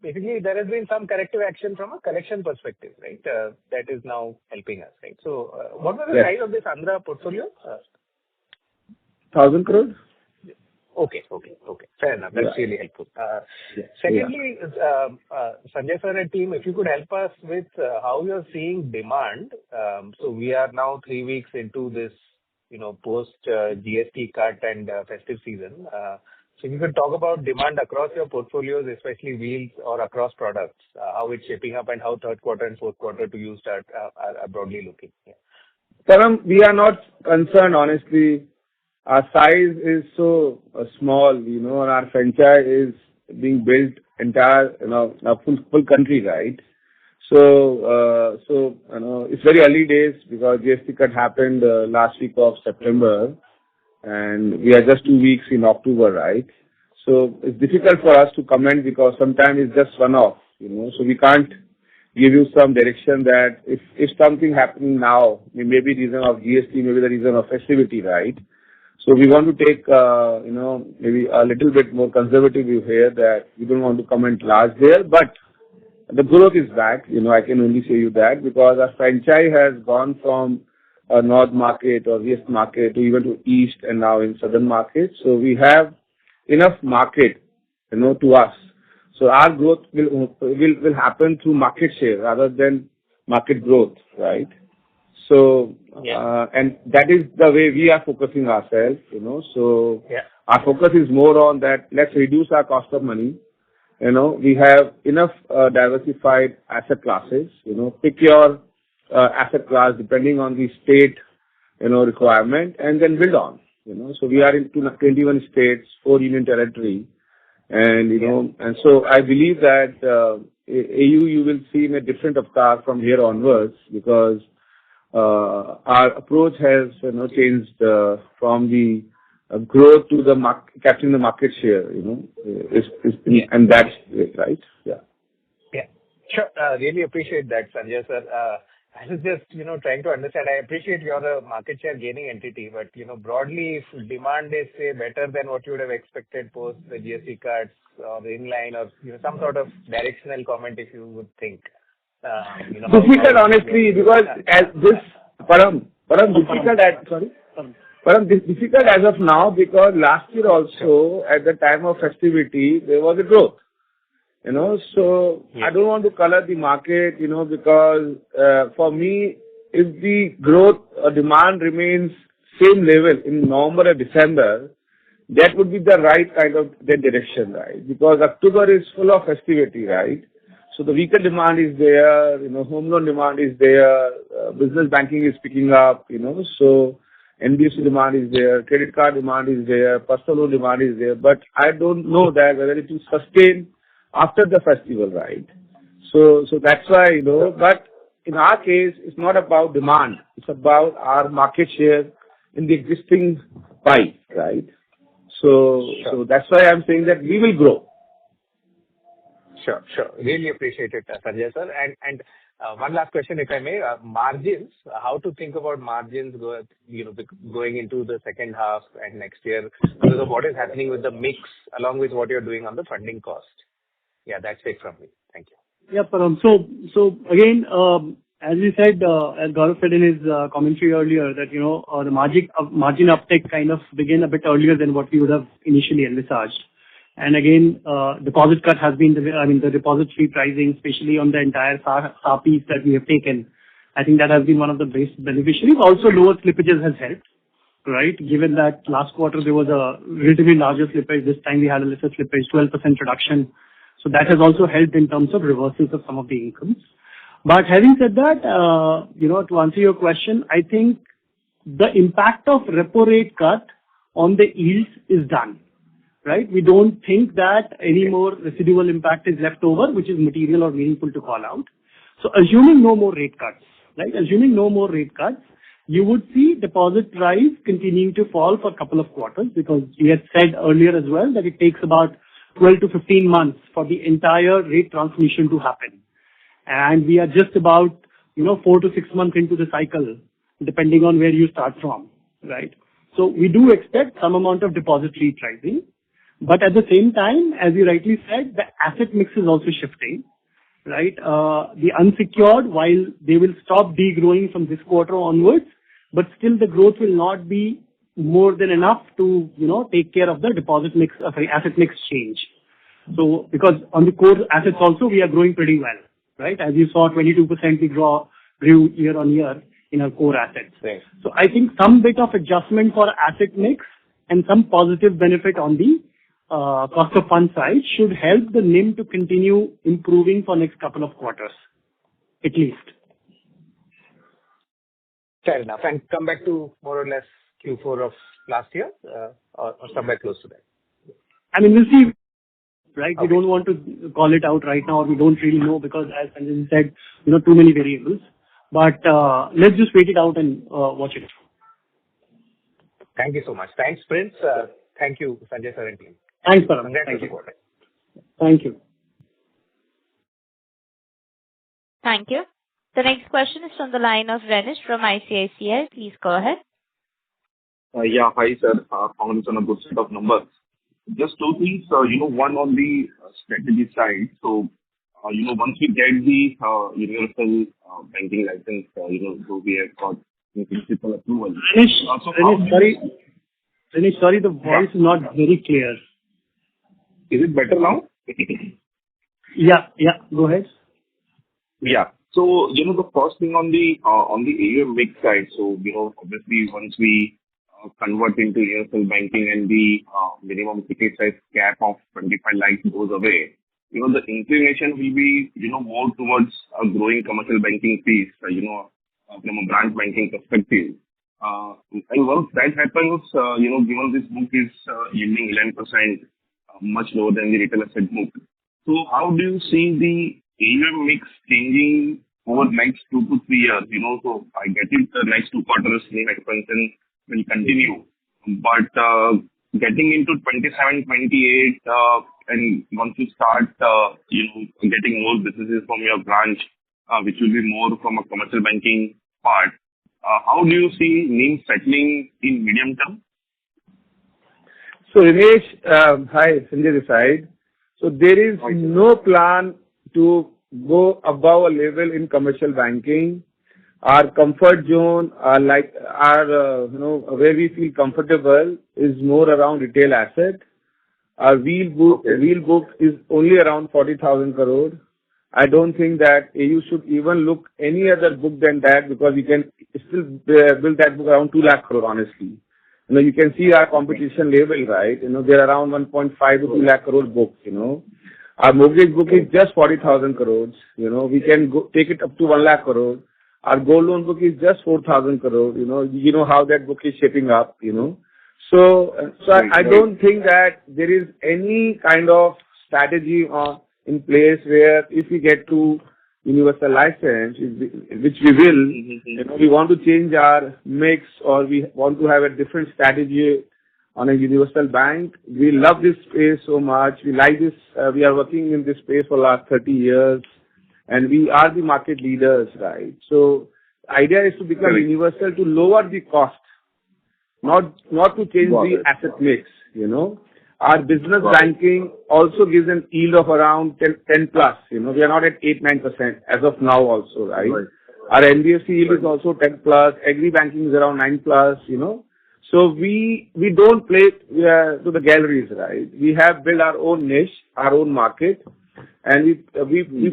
basically there has been some corrective action from a collection perspective, right? That is now helping us, right? So, what was the size of this Andhra portfolio? 1,000 crores. Okay. Fair enough. That's really helpful. Secondly, Sanjay sir and team, if you could help us with how you're seeing demand. So we are now 3 weeks into this, post GST cut and festive season. So if you could talk about demand across your portfolios, especially wheels or across products, how it's shaping up and how third quarter and fourth quarter to you are broadly looking. Yeah. Param, we are not concerned, honestly. Our size is so small, and our franchise is being built entire, full country, right? So, it's very early days because GST cut happened last week of September, and we are just 2 weeks in October, right? So it's difficult for us to comment because sometimes it's just one-off, so we can't give you some direction that if something happening now, maybe reason of GST, maybe the reason of festivity, right? So we want to take, maybe a little bit more conservative view here that we don't want to comment large there, but the growth is back. I can only say you that because our franchise has gone from a north market or west market to even to east and now in southern market. So we have enough market, to us. So our growth will happen through market share rather than market growth, right? So, and that is the way we are focusing ourselves, So our focus is more on that. Let's reduce our cost of money. We have enough diversified asset classes. Pick your asset class depending on the state, requirement, and then build on. So we are in 21 states, 4 union territory, and and so I believe that AU you will see in a different avatar from here onwards because our approach has changed from the growth to the capturing the market share, and that's it, right? Yeah. Sure. Really appreciate that, Sanjay sir. I was just, trying to understand. I appreciate you're a market share gaining entity, but, broadly, if demand is, say, better than what you would have expected post the GST cuts or the inline or, some sort of directional comment if you would think. Difficult, honestly, because as this, Param, difficult as of now because last year also, at the time of festivity, there was a growth. So I don't want to color the market, because for me, if the growth or demand remains same level in November or December, that would be the right kind of the direction, right? Because October is full of festivity, right? So the weaker demand is there, home loan demand is there, business banking is picking up, so NBFC demand is there, credit card demand is there, personal loan demand is there, but I don't know that whether it will sustain after the festival, right? So that's why, but in our case, it's not about demand. It's about our market share in the existing pie, right? So that's why I'm saying that we will grow. Sure. Really appreciate it, Sanjay sir. And one last question, if I may. Margins, how to think about margins going into the second half and next year because of what is happening with the mix along with what you're doing on the funding cost. Yeah, that's it from me. Thank you. Yeah, Param. So again, as you said, as Gaurav said in his commentary earlier, that the margin uptake kind of began a bit earlier than what we would have initially envisaged. And again, deposit cut has been the deposit repricing, especially on the entire SAR piece that we have taken. I think that has been one of the best beneficiaries. Also, lower slippages has helped, right? Given that last quarter there was a relatively larger slippage, this time we had a lesser slippage, 12% reduction. So that has also helped in terms of reversals of some of the incomes. But having said that, to answer your question, I think the impact of repo rate cut on the yields is done, right? We don't think that any more residual impact is left over, which is material or meaningful to call out. So assuming no more rate cuts, right? Assuming no more rate cuts, you would see deposit price continuing to fall for a couple of quarters because we had said earlier as well that it takes about 12 to 15 months for the entire rate transmission to happen. And we are just about, 4 to 6 months into the cycle, depending on where you start from, right? So we do expect some amount of deposit repricing. But at the same time, as you rightly said, the asset mix is also shifting, right? The unsecured, while they will stop degrowing from this quarter onwards, but still the growth will not be more than enough to, take care of the asset mix change. So because on the core assets also, we are growing pretty well, right? As you saw, 22% we grew year on year in our core assets. Right. So I think some bit of adjustment for asset mix and some positive benefit on the cost of fund side should help the NIM to continue improving for next couple of quarters, at least. Fair enough. And come back to more or less Q4 of last year, or somewhere close to that. I mean, we'll see, right? Okay. We don't want to call it out right now, or we don't really know because, as Sanjay said, too many variables. But let's just wait it out and watch it. Thank you so much. Thanks, Prince. Thank you, Sanjay sir and team. Thanks, Param. Congrats on Thank the you. quarter. Thank you. Thank you. The next question is from the line of Renish from ICICI. Please go ahead. Yeah. Hi, sir. Congrats on a good set of numbers. Just two things. One on the strategy side. So, once we get the universal banking license, so we have got the principal approval. Renish, sorry, the voice is not very clear. Is it better now? Yeah. Go ahead. Yeah. So, the first thing on the AUM mix side, so, obviously once we convert into universal banking and the minimum ticket size cap of 25 lakhs goes away, the inclination will be, more towards growing commercial banking fees, from a branch banking perspective. And once that happens, given this book is yielding 11%, much lower than the retail asset book. So how do you see the AUM mix changing over the next 2 to 3 years? So I get it, the next 2 quarters NIM expansion will continue. But getting into 27, 28, and once you start, getting more businesses from your branch, which will be more from a commercial banking part, how do you see NIM settling in medium term? So Ramesh, hi, Sanjay this side. So there is no plan to go above a level in commercial banking. Our comfort zone, where we feel comfortable is more around retail asset. Our wheel book is only around 40,000 crore. I don't think that you should even look any other book than that, because we can still build that book around 2 lakh crore, honestly. You can see our competition level, right? They're around 1.5 to 2 lakh crore books, Our mortgage book is just 40,000 crores. We can take it up to 1 lakh crore. Our gold loan book is just 4,000 crore. You know how that book is shaping up, So I don't think that there is any kind of strategy in place where if we get to universal license, which we will, we want to change our mix, or we want to have a different strategy on a universal bank. We love this space so much. We like this. We are working in this space for the last 30 years, and we are the market leaders, right? So idea is to become universal to lower the cost, not to change the asset mix, Our business banking also gives an yield of around 10 plus, We are not at 8-9% as of now also, right? Our NBFC yield is also 10 plus. Agri banking is around 9 plus, So we don't play to the galleries, right? We have built our own niche, our own market, and we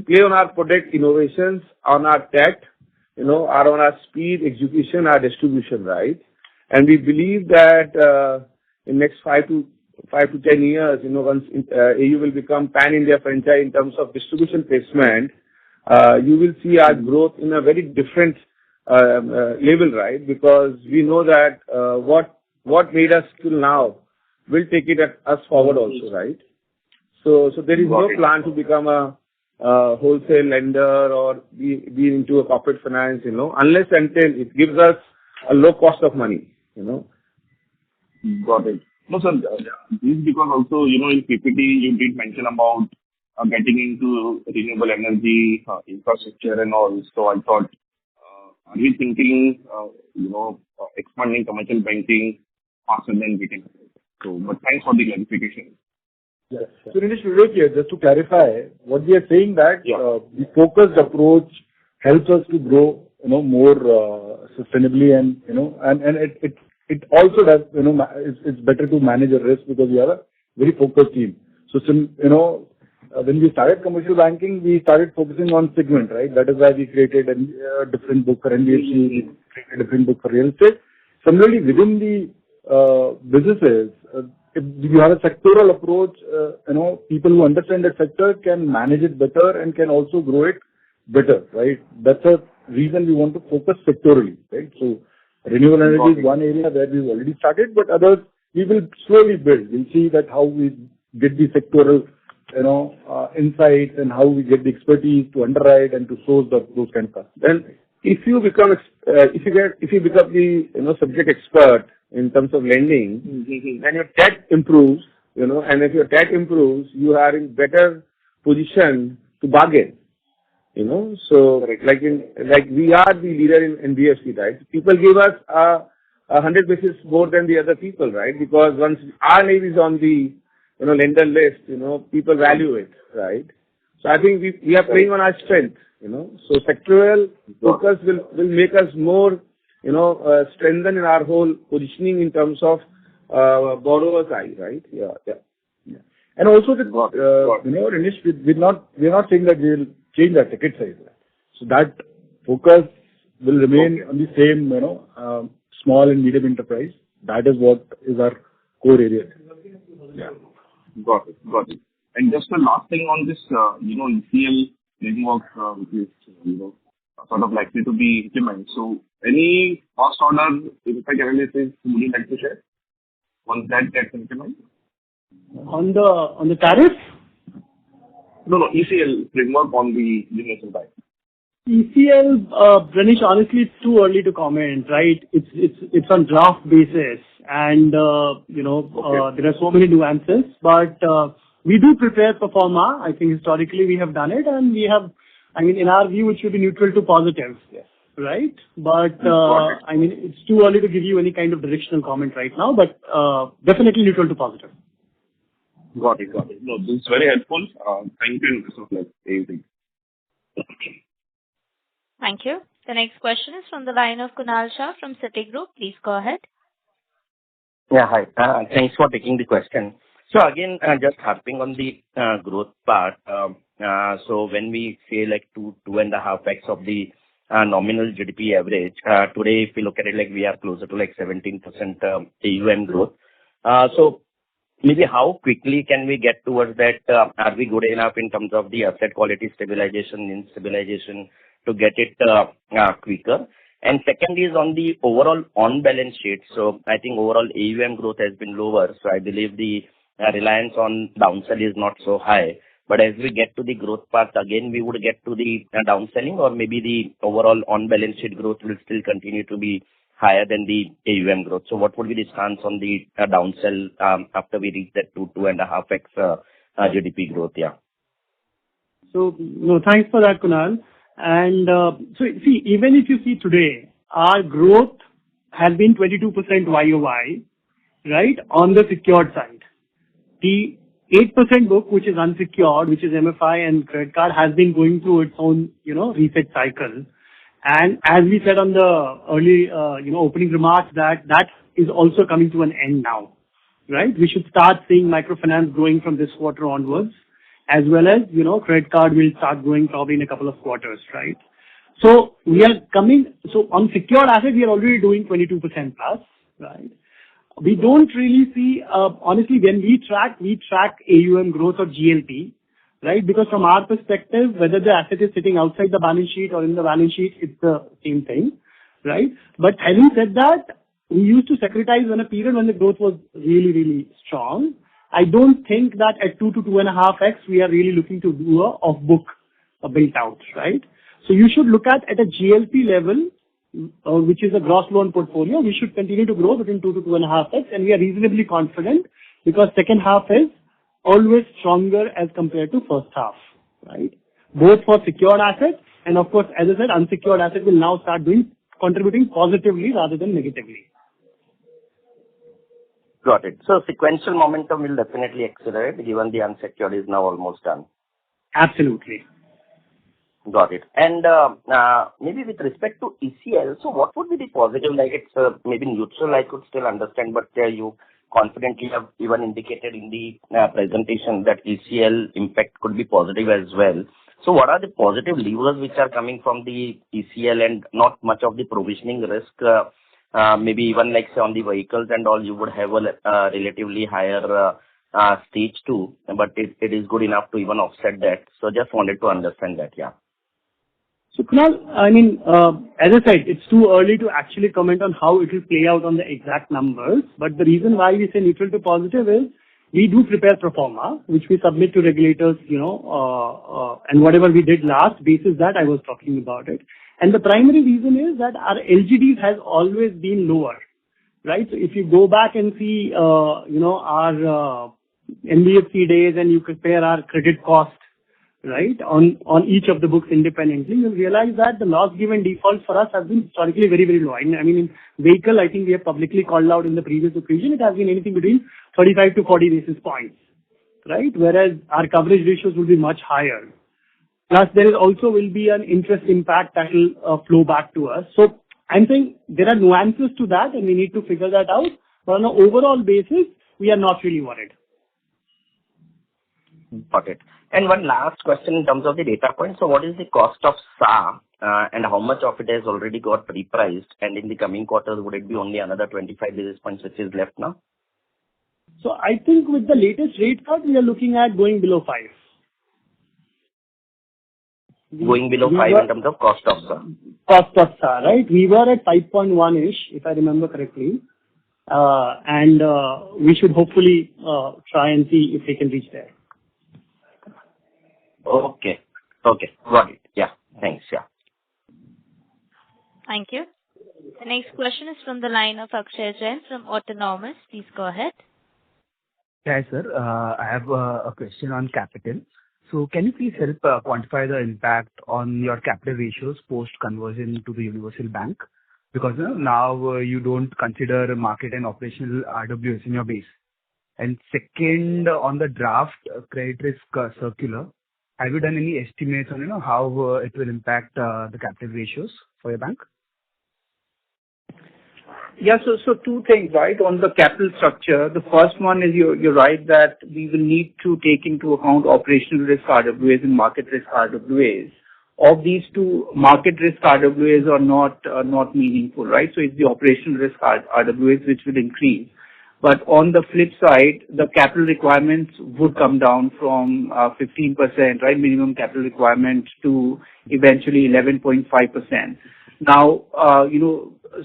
play on our product innovations, on our tech, on our speed, execution, our distribution, right? And we believe that in next 5 to 10 years, once AU will become pan-India franchise in terms of distribution placement, you will see our growth in a very different level, right? Because we know that what made us till now will take us forward also, right? So there is no plan to become a wholesale lender or be into a corporate finance, unless until it gives us a low cost of money, Got it. No, sir, this is because also, in PPT, you did mention about getting into renewable energy, infrastructure and all. So I thought, are we thinking, expanding commercial banking faster than retail? So, but thanks for the clarification. Yes. So Ramesh, Vivek here, just to clarify, what we are saying that the focused approach helps us to grow, more sustainably, and and it it also does, it's better to manage a risk because we have a very focused team. So, when we started commercial banking, we started focusing on segment, right? That is why we created a different book for NBFC, we created a different book for real estate. Similarly, within the businesses, if you have a sectoral approach, people who understand that sector can manage it better and can also grow it better, right? That's a reason we want to focus sectorally, right? So renewable energy is one area where we've already started, but others we will slowly build. We'll see that how we get the sectoral, insights and how we get the expertise to underwrite and to source those kind of customers. Then, if you become the subject expert in terms of lending, then your TAT improves, and if your TAT improves, you are in better position to bargain. So like we are the leader in NBFC, right? People give us 100 basis more than the other people, right? Because once our name is on the lender list, people value it, right? So I think we are playing on our strength, So sectoral focus will make us more, strengthen in our whole positioning in terms of borrower's eye, right? Yeah. And also, Renish, we're not saying that we'll change our ticket size. So that focus will remain on the same, small and medium enterprise. That is what is our core area. Yeah. Got it. And just the last thing on this, ECL framework, which is, sort of likely to be implemented. So any cost order impact analysis would you like to share once that gets implemented? On the tariff? No, ECL framework on the universal bank. ECL, Renish, honestly, it's too early to comment, right? It's on draft basis, and there are so many nuances. But we do prepare pro forma. I think historically we have done it, and we have. In our view, it should be neutral to positive, right? But it's too early to give you any kind of directional comment right now. But definitely neutral to positive. Got it. No, this is very helpful. Thank you, Mr. Everything. Thank you. The next question is from the line of Kunal Shah from Citigroup. Please go ahead. Yeah, hi. Thanks for taking the question. So again, just harping on the growth part. So when we say like 2.5x of the nominal GDP average, today if we look at it, like we are closer to like 17% AUM growth. So maybe how quickly can we get towards that? Are we good enough in terms of the asset quality stabilization to get it quicker? And second is on the overall on-balance sheet. So I think overall AUM growth has been lower. So I believe the reliance on downsell is not so high. But as we get to the growth path, again, we would get to the downselling, or maybe the overall on-balance sheet growth will still continue to be higher than the AUM growth. So what would be the stance on the downsell after we reach that 2.5x GDP growth? Yeah. So, no, thanks for that, Kunal. And so, see, even if you see today, our growth has been 22% YOY, right, on the secured side. The 8% book, which is unsecured, which is MFI and credit card, has been going through its own, reset cycle. And as we said on the early, opening remarks, that is also coming to an end now, right? We should start seeing microfinance growing from this quarter onwards, as well as, credit card will start growing probably in a couple of quarters, right? So on secured asset, we are already doing 22% plus, right? We don't really see, honestly, when we track AUM growth or GLP, right? Because from our perspective, whether the asset is sitting outside the balance sheet or in the balance sheet, it's the same thing, right? But having said that, we used to securitize in a period when the growth was really, really strong. I don't think that at 2 to 2.5x, we are really looking to do a off-book built out, right? So you should look at a GLP level, which is a gross loan portfolio. We should continue to grow between 2 to 2.5x, and we are reasonably confident because second half is always stronger as compared to first half, right? Both for secured assets and, of course, as I said, unsecured assets will now start contributing positively rather than negatively. Got it. So sequential momentum will definitely accelerate given the unsecured is now almost done. Absolutely. Got it. And maybe with respect to ECL, so what would be the positive? Like it's maybe neutral, I could still understand, but you confidently have even indicated in the presentation that ECL impact could be positive as well. So what are the positive levers which are coming from the ECL and not much of the provisioning risk? Maybe even like say on the vehicles and all, you would have a relatively higher stage 2, but it is good enough to even offset that. So just wanted to understand that, yeah. So Kunal, I mean, as I said, it's too early to actually comment on how it will play out on the exact numbers. But the reason why we say neutral to positive is we do prepare pro forma, which we submit to regulators, and whatever we did last basis that I was talking about it. And the primary reason is that our LGDs has always been lower, right? So if you go back and see, our NBFC days and you compare our credit cost, right, on each of the books independently, you'll realize that the loss given default for us has been historically very, very low. I mean, in vehicle, I think we have publicly called out in the previous occasion, it has been anything between 35 to 40 basis points, right? Whereas our coverage ratios will be much higher. Plus, there is also will be an interest impact that will flow back to us. So I'm saying there are nuances to that and we need to figure that out. But on an overall basis, we are not really worried. Got it. And one last question in terms of the data point. So what is the cost of SA and how much of it has already got repriced? And in the coming quarters, would it be only another 25 basis points which is left now? So I think with the latest rate cut, we are looking at going below 5. Going below 5 in terms of cost of SA? Cost of SA, right? We were at 5.1-ish, if I remember correctly. And we should hopefully try and see if we can reach there. Okay. Got it. Yeah. Thanks. Yeah. Thank you. The next question is from the line of Akshay Jain from Autonomous. Please go ahead. Hi, sir. I have a question on capital. So can you please help quantify the impact on your capital ratios post-conversion to the universal bank? Because now you don't consider market and operational RWAs in your base. And second, on the draft credit risk circular, have you done any estimates on how it will impact the capital ratios for your bank? Yeah, so two things, right? On the capital structure, the first one is you're right that we will need to take into account operational risk RWAs and market risk RWAs. Of these two, market risk RWAs are not meaningful, right? So it's the operational risk RWAs which will increase. But on the flip side, the capital requirements would come down from 15%, right, minimum capital requirement to eventually 11.5%. Now,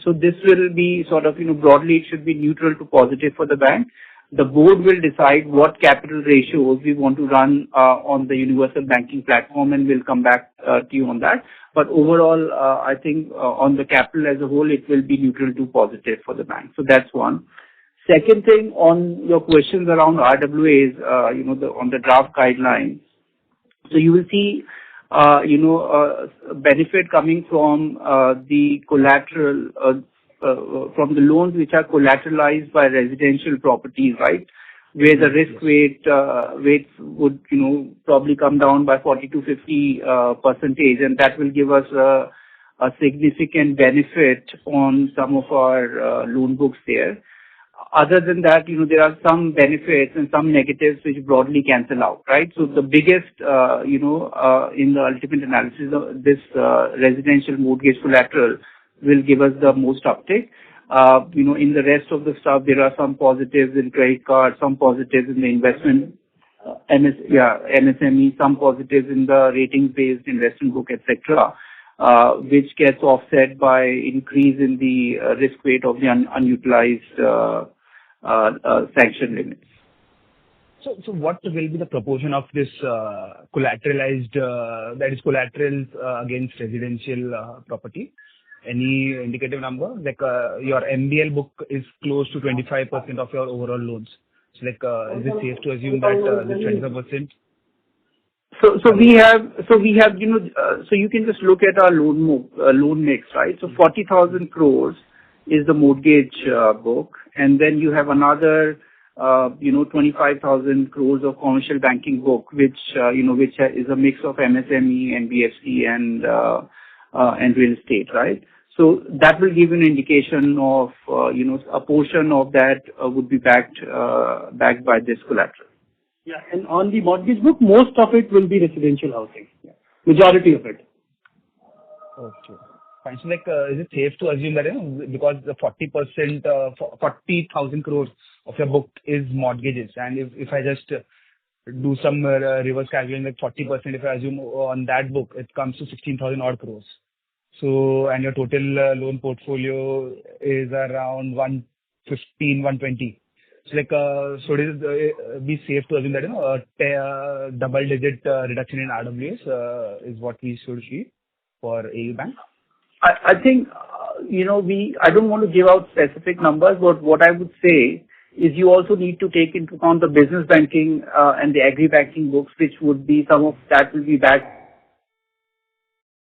so this will be sort of, broadly it should be neutral to positive for the bank. The board will decide what capital ratios we want to run on the universal banking platform, and we'll come back to you on that. But overall, I think on the capital as a whole, it will be neutral to positive for the bank. So that's one. Second thing, on your questions around RWAs, on the draft guidelines. So you will see, benefit coming from the collateral, from the loans which are collateralized by residential properties, right? Where the risk weights would, probably come down by 40 to 50%, and that will give us a significant benefit on some of our loan books there. Other than that, there are some benefits and some negatives which broadly cancel out, right? So the biggest, in the ultimate analysis, this residential mortgage collateral will give us the most uptake. In the rest of the stuff, there are some positives in credit card, some positives in the investment, MSME, some positives in the ratings-based investment book, etc., which gets offset by increase in the risk weight of the unutilized sanction limits. So what will be the proportion of this collateralized, that is collaterals against residential property? Any indicative number? Like your MBL book is close to 25% of your overall loans. So is it safe to assume that this 25%? So we have, so you can just look at our loan mix, right? So 40,000 crores is the mortgage book, and then you have another 25,000 crores of commercial banking book, which is a mix of MSME, NBFC, and real estate, right? So that will give an indication of, a portion of that would be backed by this collateral. Yeah, and on the mortgage book, most of it will be residential housing. Yeah. Majority of it. Okay. Fine. So, is it safe to assume that, because the 40%, 40,000 crores of your book is mortgages, and if I just do some reverse calculating, like 40%, if I assume on that book, it comes to 16,000 odd crores. So, and your total loan portfolio is around 115, 120. So, so it is be safe to assume that, double-digit reduction in RWAs is what we should see for AU Bank? I think, I don't want to give out specific numbers, but what I would say is you also need to take into account the business banking and the agri banking books, which would be some of that will be back,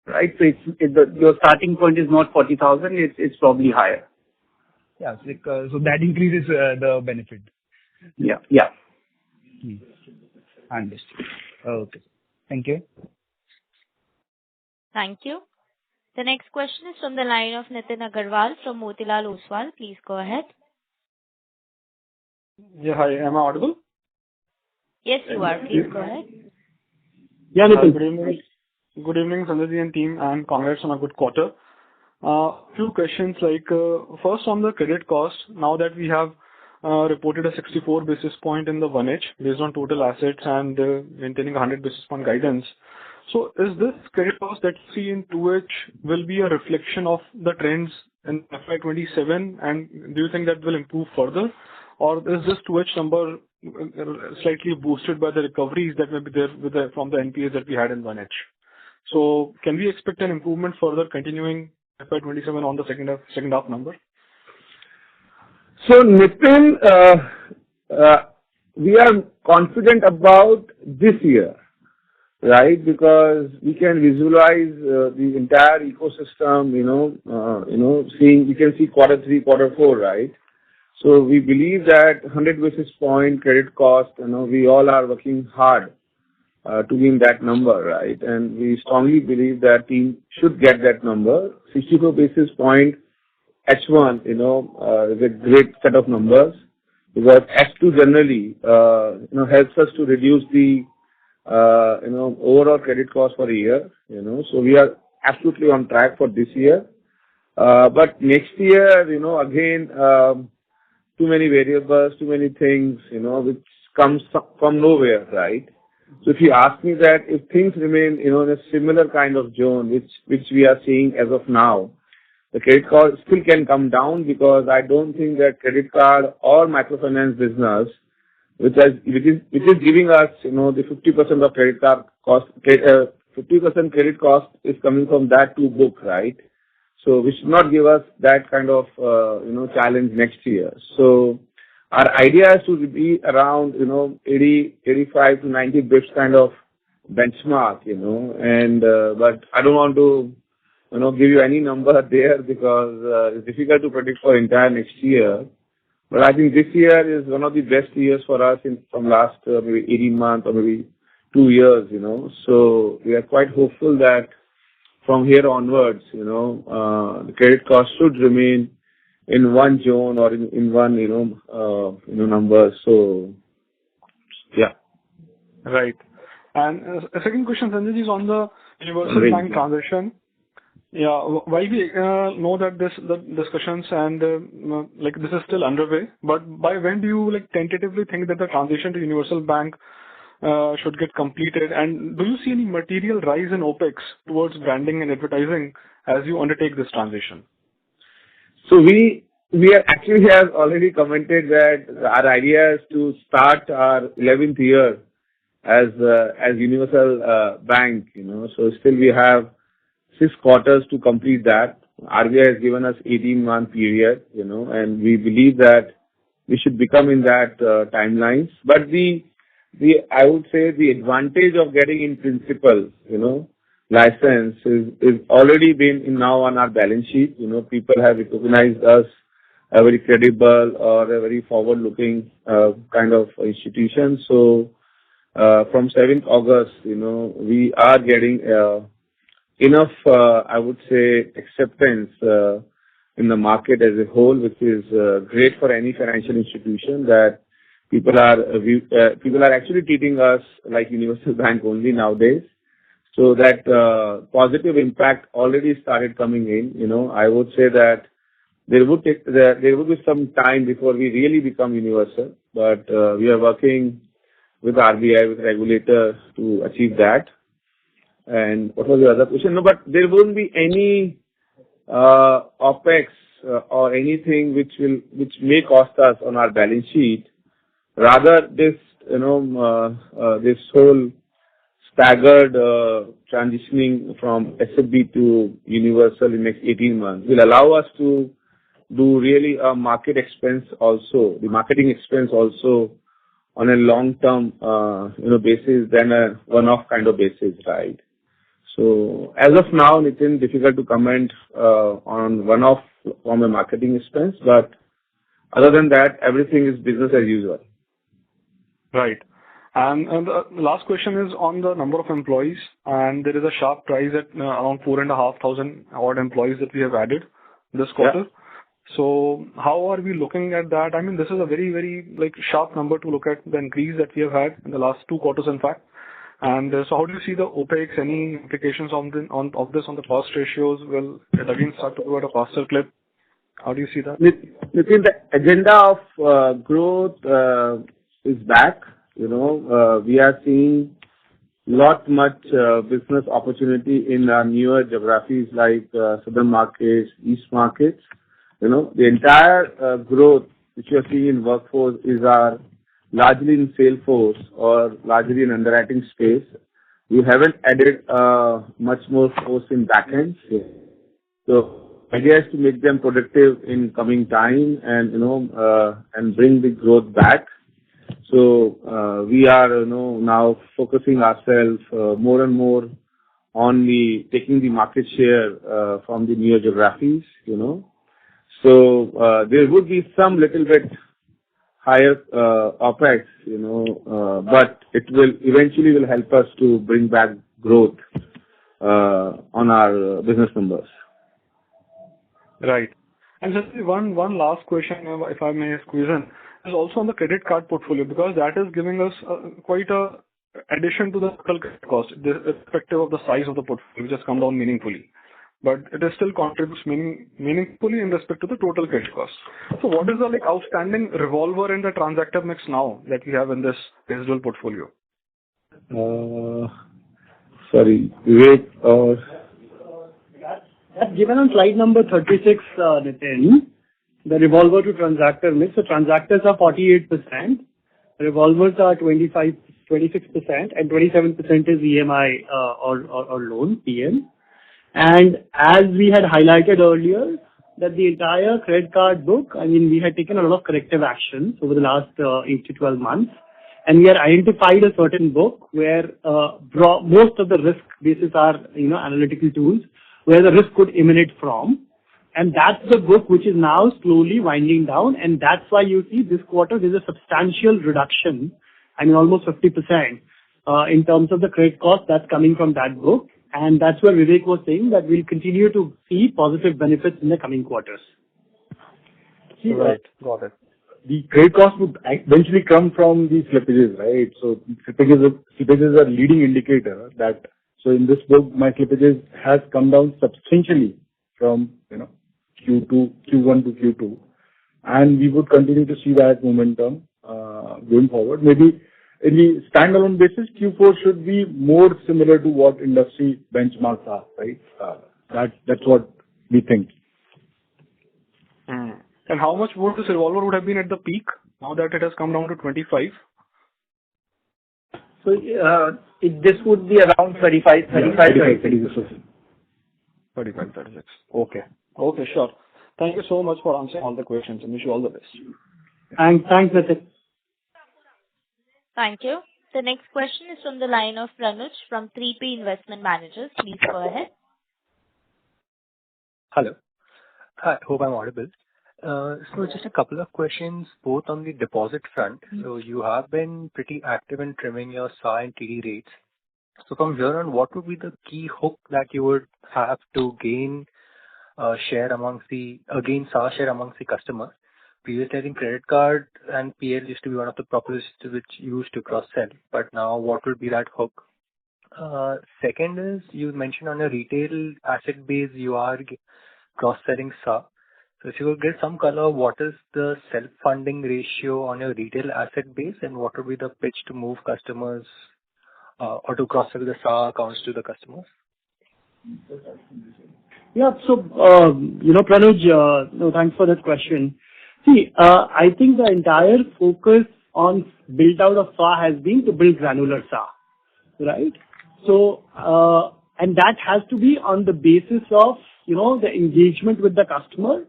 right? So your starting point is not 40,000, it's probably higher. Yeah, so that increases the benefit. Yeah. Understood. Okay. Thank you. Thank you. The next question is from the line of Nitin Agarwal from Motilal Oswal. Please go ahead. Yeah, hi. Am I audible? Yes, you are. Please go ahead. Yeah, Nitin. Good evening, Sanjay and team, and congrats on a good quarter. Few questions, first on the credit cost. Now that we have reported a 64 basis point in the 1H based on total assets and maintaining 100 basis point guidance. So is this credit cost that you see in 2H will be a reflection of the trends in FY27, and do you think that will improve further? Or is this 2H number slightly boosted by the recoveries that may be there from the NPAs that we had in 1H? So can we expect an improvement further continuing FY27 on the second half number? So Nitin, we are confident about this year, right? Because we can visualize the entire ecosystem, we can see quarter 3, quarter 4, right? So we believe that 100 basis point credit cost, we all are working hard to win that number, right? And we strongly believe that team should get that number. 64 basis point H1, is a great set of numbers, because H2 generally, helps us to reduce the, overall credit cost for a year, So we are absolutely on track for this year. But next year, again, too many variables, too many things, which comes from nowhere, right? So if you ask me that if things remain, in a similar kind of zone, which we are seeing as of now, the credit card still can come down, because I don't think that credit card or microfinance business, which is giving us, the 50% of credit card cost, 50% credit cost is coming from that two book, right? So we should not give us that kind of, challenge next year. So our idea is to be around, 80, 85 to 90 bits kind of benchmark, but I don't want to, give you any number there, because it's difficult to predict for entire next year. But I think this year is one of the best years for us from last maybe 18 months or maybe 2 years, So we are quite hopeful that from here onwards, the credit cost should remain in one zone or in one, number. So, yeah. Right. And a second question, Sanjay, is on the universal bank transition. Yeah, while we know that the discussions and this is still underway, but by when do you tentatively think that the transition to universal bank should get completed? And do you see any material rise in OPEX towards branding and advertising as you undertake this transition? So we have already commented that our idea is to start our 11th year as universal bank, So still we have 6 quarters to complete that. RBI has given us 18-month period, and we believe that we should become in that timelines. But I would say the advantage of getting in principle, license is already been now on our balance sheet. People have recognized us a very credible or a very forward-looking kind of institution. So from 7th August, we are getting enough, I would say, acceptance in the market as a whole, which is great for any financial institution, that people are actually treating us like universal bank only nowadays. So that positive impact already started coming in. I would say that there would be some time before we really become universal, but we are working with RBI, with regulators to achieve that. And what was the other question? No, but there won't be any OpEx or anything which may cost us on our balance sheet. Rather, this whole staggered transitioning from SFB to universal in next 18 months will allow us to do really a marketing expense also on a long-term basis than a one-off kind of basis, right? So as of now, Nitin, difficult to comment on one-off from a marketing expense, but other than that, everything is business as usual. Right. And the last question is on the number of employees, and there is a sharp rise at around 4,500 odd employees that we have added this quarter. Yeah. So how are we looking at that? I mean, this is a very, very sharp number to look at the increase that we have had in the last 2 quarters, in fact. And so how do you see the OPEX? Any implications of this on the cost ratios? Will it again start to go at a faster clip? How do you see that? Within the agenda of growth is back. We are seeing much business opportunity in our newer geographies like southern markets, east markets. The entire growth which we are seeing in workforce is largely in sales force or largely in underwriting space. We haven't added much more force in backends. So idea is to make them productive in coming time and and bring the growth back. So we are now focusing ourselves more and more on taking the market share from the newer geographies. So there would be some little bit higher OPEX, but it will eventually help us to bring back growth on our business numbers. Right. And just one last question, if I may squeeze in, is also on the credit card portfolio, because that is giving us quite a addition to the total credit cost, irrespective of the size of the portfolio, which has come down meaningfully. But it is still contributes meaningfully in respect to the total credit cost. So what is the outstanding revolver in the transactor mix now that we have in this residual portfolio? Sorry, Vivek. That's given on slide number 36, Nitin. The revolver to transactor mix. So transactors are 48%, revolvers are 26%, and 27% is EMI or loan, PM. And as we had highlighted earlier, that the entire credit card book, we had taken a lot of corrective actions over the last 8 to 12 months. And we had identified a certain book where most of the risk bases are, analytical tools, where the risk could emanate from. And that's the book which is now slowly winding down. And that's why you see this quarter, there's a substantial reduction, almost 50% in terms of the credit cost that's coming from that book. And that's where Vivek was saying that we'll continue to see positive benefits in the coming quarters. Right. Got it. The credit cost would eventually come from the slippages, right? So slippages are leading indicator that, so in this book, my slippages has come down substantially from, Q1 to Q2. And we would continue to see that momentum going forward. Maybe in the standalone basis, Q4 should be more similar to what industry benchmarks are, right? That's what we think. And how much would this revolver would have been at the peak now that it has come down to 25? So this would be around 35, 36. Okay, sure. Thank you so much for answering all the questions and wish you all the best. Thanks, Nitin. Thank you. The next question is from the line of Pranuj from 3P Investment Managers. Please go ahead. Hello. Hi, hope I'm audible. So just a couple of questions, both on the deposit front. So you have been pretty active in trimming your SA and TD rates. So from here on, what would be the key hook that you would have to gain share amongst the gain SA share amongst the customers? Previously, I think credit card and PL used to be one of the propositions which you used to cross-sell. But now, what would be that hook? Second is, you mentioned on your retail asset base, you are cross-selling SA. So if you could get some color, what is the self-funding ratio on your retail asset base, and what would be the pitch to move customers or to cross-sell the SA accounts to the customers? Yeah. So, Pranuj, thanks for that question. See, I think the entire focus on build out of SA has been to build granular SA, right? So, and that has to be on the basis of, the engagement with the customer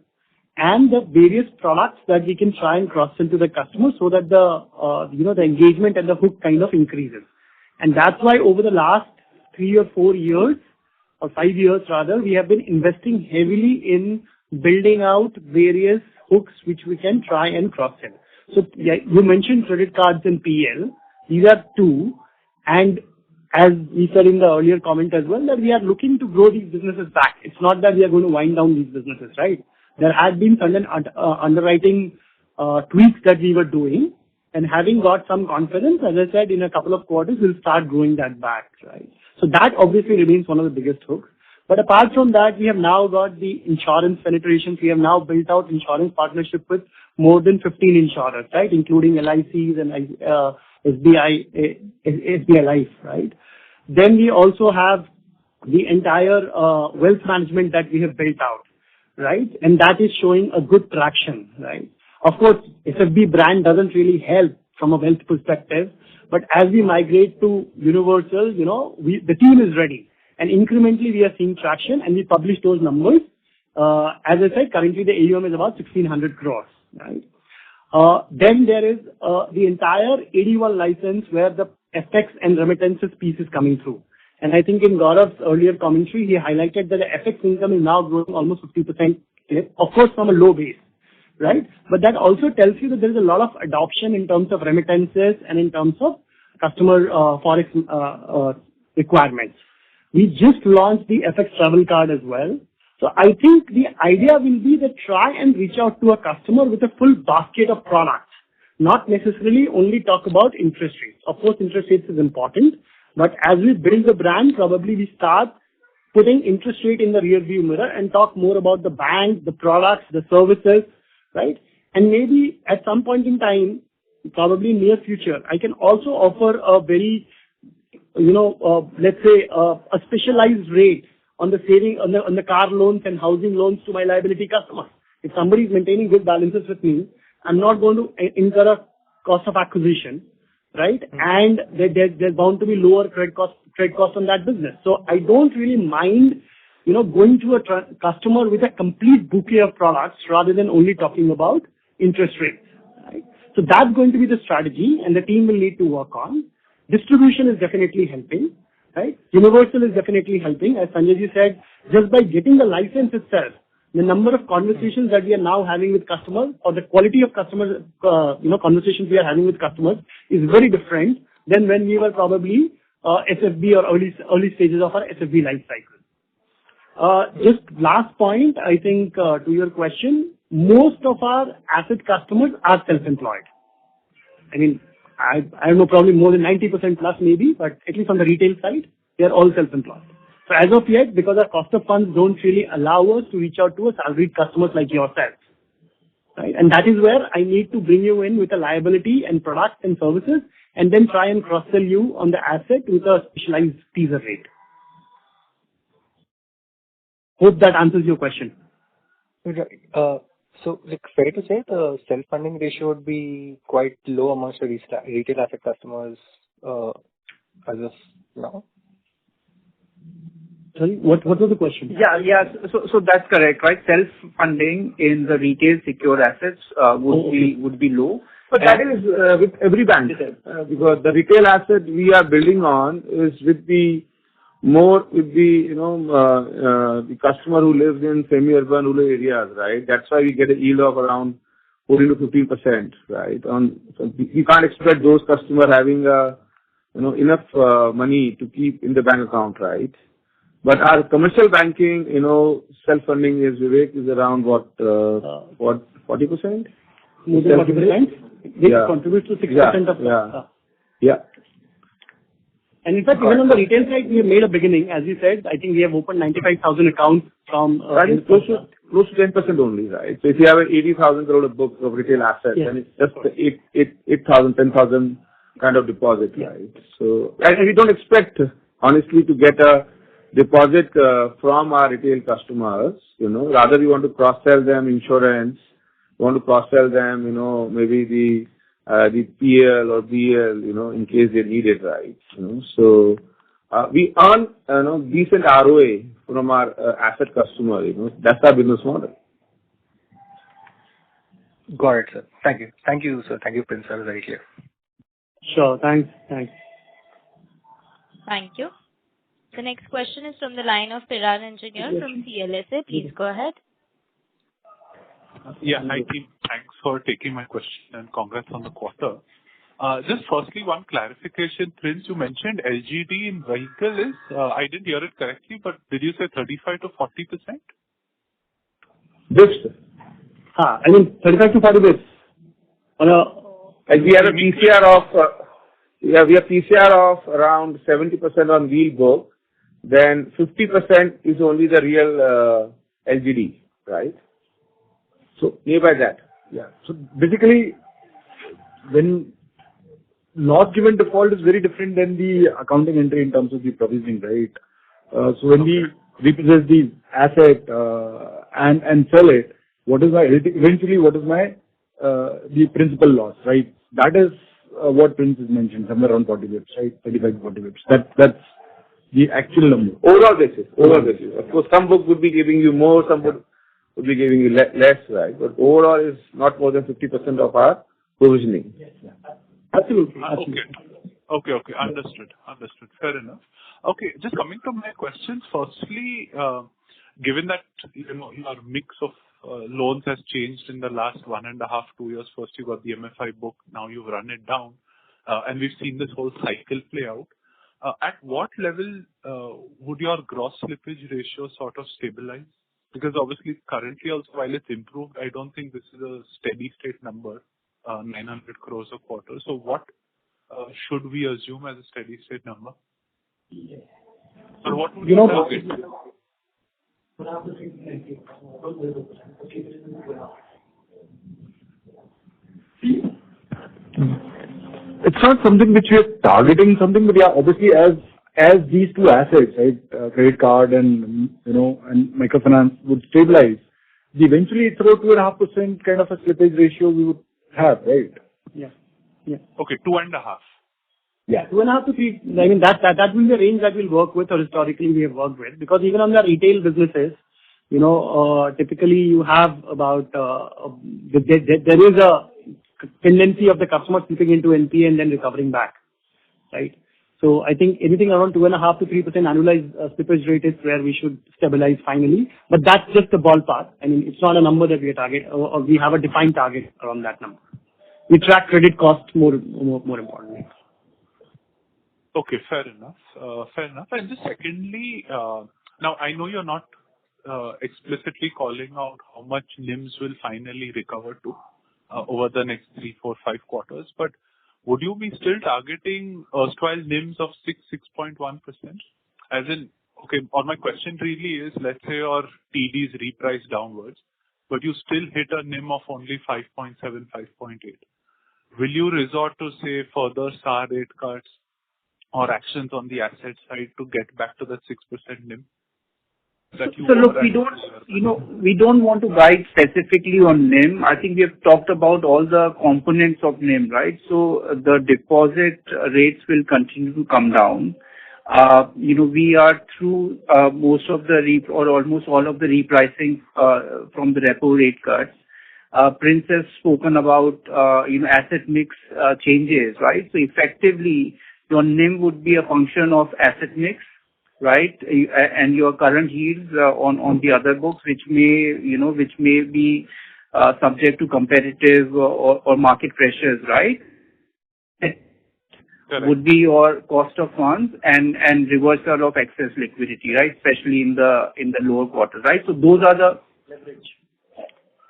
and the various products that we can try and cross-sell to the customer so that the engagement and the hook kind of increases. And that's why over the last 3 or 4 years, or 5 years rather, we have been investing heavily in building out various hooks which we can try and cross-sell. So yeah, you mentioned credit cards and PL. These are two. And as we said in the earlier comment as well, that we are looking to grow these businesses back. It's not that we are going to wind down these businesses, right? There had been certain underwriting tweaks that we were doing, and having got some confidence, as I said, in a couple of quarters, we'll start growing that back, right? So that obviously remains one of the biggest hooks. But apart from that, we have now got the insurance penetrations. We have now built out insurance partnership with more than 15 insurers, right? Including LICs and SBI Life, right? Then we also have the entire wealth management that we have built out, right? And that is showing a good traction, right? Of course, SFB brand doesn't really help from a wealth perspective, but as we migrate to universal, the team is ready. And incrementally, we are seeing traction, and we publish those numbers. As I said, currently the AUM is about 1,600 crores, right? Then there is the entire AD1 license where the FX and remittances piece is coming through. And I think in Gaurav's earlier commentary, he highlighted that the FX income is now growing almost 50%, of course, from a low base, right? But that also tells you that there is a lot of adoption in terms of remittances and in terms of customer forex requirements. We just launched the FX travel card as well. So I think the idea will be to try and reach out to a customer with a full basket of products, not necessarily only talk about interest rates. Of course, interest rates is important, but as we build the brand, probably we start putting interest rate in the rear view mirror and talk more about the bank, the products, the services, right? And maybe at some point in time, probably in near future, I can also offer a very, let's say a specialized rate on the saving, on the car loans and housing loans to my liability customers. If somebody is maintaining good balances with me, I'm not going to incur a cost of acquisition, right? And there's bound to be lower credit cost on that business. So I don't really mind, going to a customer with a complete bouquet of products rather than only talking about interest rates, right? So that's going to be the strategy, and the team will need to work on. Distribution is definitely helping, right? Universal is definitely helping. As Sanjay said, just by getting the license itself, the number of conversations that we are now having with customers, or the quality of customers, conversations we are having with customers is very different than when we were probably SFB or early stages of our SFB life cycle. Just last point, I think, to your question, most of our asset customers are self-employed. I mean, I don't know, probably more than 90% plus maybe, but at least on the retail side, they are all self-employed. So as of yet, because our cost of funds don't really allow us to reach out to a salaried customers like yourselves, right? And that is where I need to bring you in with a liability and products and services, and then try and cross-sell you on the asset with a specialized teaser rate. Hope that answers your question. Right. So, fair to say the self-funding ratio would be quite low amongst the retail asset customers as of now? Sorry, what was the question? Yeah. So that's correct, right? Self-funding in the retail secure assets would be low. But that is with every bank, because the retail asset we are building on is with the more with the customer who lives in semi-urban rural areas, right? That's why we get a yield of around 14 to 15%, right? So you can't expect those customers having enough money to keep in the bank account, right? But our commercial banking, self-funding is around what 40%? More than 40%. This contributes to 6% of Yeah. And in fact, even on the retail side, we have made a beginning. As you said, I think we have opened 95,000 accounts from... that is close to 10% only, right? So if you have an 80,000 crore book of retail assets, then it's just 8,000, 10,000 kind of deposit, right? So, and we don't expect, honestly, to get a deposit from our retail customers, rather we want to cross-sell them insurance, we want to cross-sell them, maybe the PL or BL, in case they need it, right? So we earn, decent ROA from our asset customer, that's our business model. Got it, sir. Thank you. Thank you, sir. Thank you, Prince. That was very clear. Sure. Thanks. Thank you. The next question is from the line of Piran Engineer from CLSA. Please go ahead. Yeah, hi team. Thanks for taking my question and congrats on the quarter. Just firstly, one clarification. Prince, you mentioned LGD in vehicle is, I didn't hear it correctly, but did you say 35 to 40%? This. 35 to 40 bits. We have a PCR of around 70% on wheel book. Then 50% is only the real LGD, right? So nearby that. Yeah. So basically, when loss given default is very different than the accounting entry in terms of the provisioning, right? So when we repossess the asset and sell it, what is my the principal loss, right? That is what Prince has mentioned, somewhere around 40 bits, right? 35 to 40 bits. That's the actual number. Overall basis. Of course, some book would be giving you more, some would be giving you less, right? But overall is not more than 50% of our provisioning. Yes. Absolutely. Okay. Understood. Fair enough. Okay, just coming to my questions. Firstly, given that your mix of loans has changed in the last 1.5, 2 years. First you got the MFI book, now you've run it down, and we've seen this whole cycle play out. At what level would your gross slippage ratio sort of stabilize? Because obviously currently also while it's improved, I don't think this is a steady state number, 900 crores a quarter. So what should we assume as a steady state number? Or what would you target? It's not something which we are targeting something, but yeah, obviously as these two assets, right, credit card and and microfinance would stabilize, eventually it's about 2.5% kind of a slippage ratio we would have, right? Yeah. Okay, 2.5. Yeah, 2.5 to 3. I mean that will be the range that we'll work with, or historically we have worked with, because even on the retail businesses, typically you have about there is a tendency of the customer slipping into NPA and then recovering back, right? So I think anything around 2.5 to 3% annualized slippage rate is where we should stabilize finally. But that's just the ballpark. I mean, it's not a number that we target, or we have a defined target around that number. We track credit costs more importantly. Okay, fair enough. And just secondly, now I know you're not explicitly calling out how much NIMs will finally recover to over the next 3, 4, 5 quarters, but would you be still targeting erstwhile NIMs of 6.1%? As in, okay, or my question really is, let's say your TDs reprice downwards, but you still hit a NIM of only 5.7, 5.8. Will you resort to say further SAR rate cuts or actions on the asset side to get back to that 6% NIM? So look, we don't want to guide specifically on NIM. I think we have talked about all the components of NIM, right? So the deposit rates will continue to come down. We are through most of the or almost all of the repricing from the repo rate cuts. Prince has spoken about asset mix changes, right? So effectively, your NIM would be a function of asset mix, right? And your current yields on the other books, which may be subject to competitive or market pressures, right? Correct. Would be your cost of funds and reversal of excess liquidity, right? Especially in the lower quarters, right? So those are the Leverage.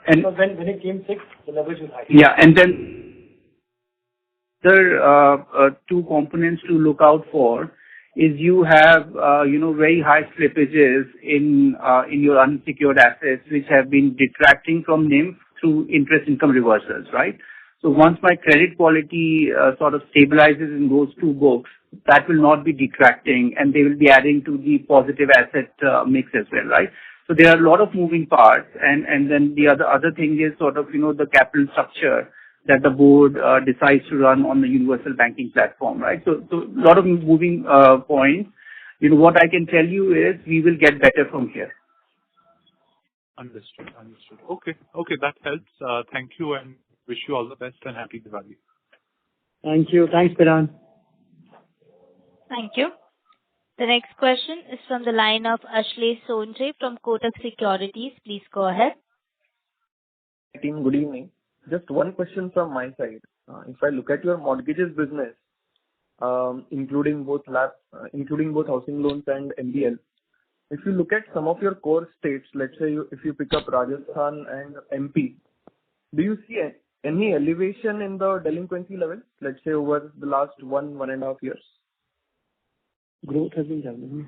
and So when it came 6, the leverage was high. yeah, and then other two components to look out for is you have very high slippages in your unsecured assets, which have been detracting from NIM through interest income reversals, right? So once my credit quality sort of stabilizes in those two books, that will not be detracting, and they will be adding to the positive asset mix as well, right? So there are a lot of moving parts, and then the other thing is sort of the capital structure that the board decides to run on the universal banking platform, right? So a lot of moving points. What I can tell you is we will get better from here. Understood. Okay, that helps. Thank you and wish you all the best and happy Diwali. Thank you. Thanks, Piran. Thank you. The next question is from the line of Ashlesh Sonje from Kotak Securities. Please go ahead. Team, good evening. Just one question from my side. If I look at your mortgages business, including both housing loans and MBL, if you look at some of your core states, let's say if you pick up Rajasthan and MP, do you see any elevation in the delinquency levels, let's say over the last 1.5 years? Growth has been challenging.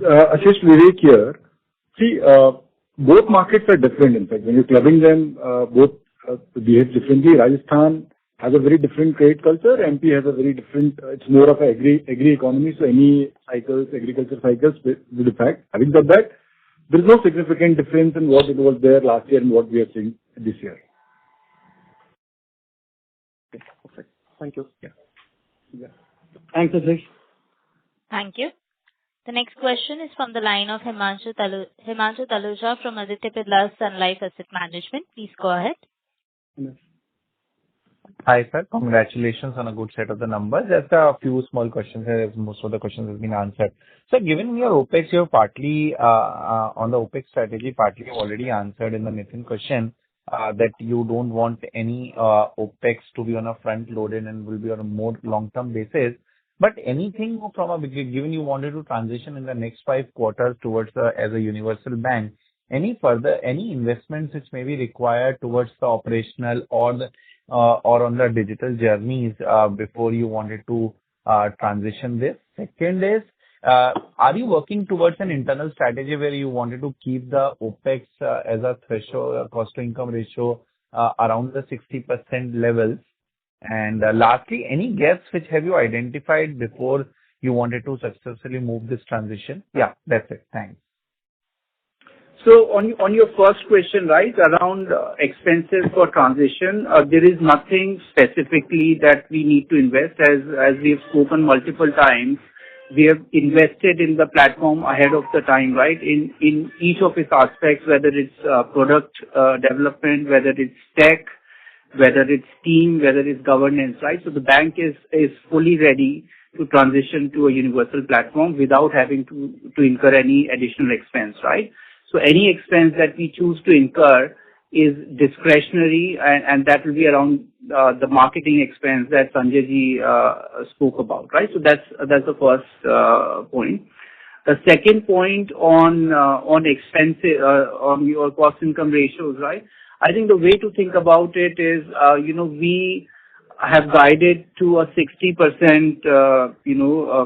Ashish, Vivek here. See, both markets are different. In fact, when you're clubbing them, both behave differently. Rajasthan has a very different credit culture. MP has a very different. It's more of an agri economy, so any agriculture cycles will affect. Having said that, there is no significant difference in what it was there last year and what we are seeing this year. Okay, perfect. Thank you. Yeah. Thanks, Ashish. Thank you. The next question is from the line of Himanshu Taluja from Aditya Birla Sun Life Asset Management. Please go ahead. Yes. Hi, sir. Congratulations on a good set of the numbers. Just a few small questions here, as most of the questions have been answered. So given your OPEX, you have partly, on the OPEX strategy, partly already answered in the Nitin question, that you don't want any OPEX to be on a front loaded and will be on a more long-term basis. But anything from given you wanted to transition in the next 5 quarters towards as a universal bank, any investments which may be required towards the operational or on the digital journeys before you wanted to transition this? Second is, are you working towards an internal strategy where you wanted to keep the OPEX as a threshold, cost to income ratio around the 60% levels? And lastly, any gaps which have you identified before you wanted to successfully move this transition? Yeah, that's it. Thanks. So on your first question, right, around expenses for transition, there is nothing specifically that we need to invest. As we have spoken multiple times, we have invested in the platform ahead of the time, right, in each of its aspects, whether it's product development, whether it's tech, whether it's team, whether it's governance, right? So the bank is fully ready to transition to a universal platform without having to incur any additional expense, right? So any expense that we choose to incur is discretionary, and that will be around the marketing expense that Sanjay ji spoke about, right? So that's the first point. The second point on expenses, on your cost income ratios, right? I think the way to think about it is, we have guided to a 60%,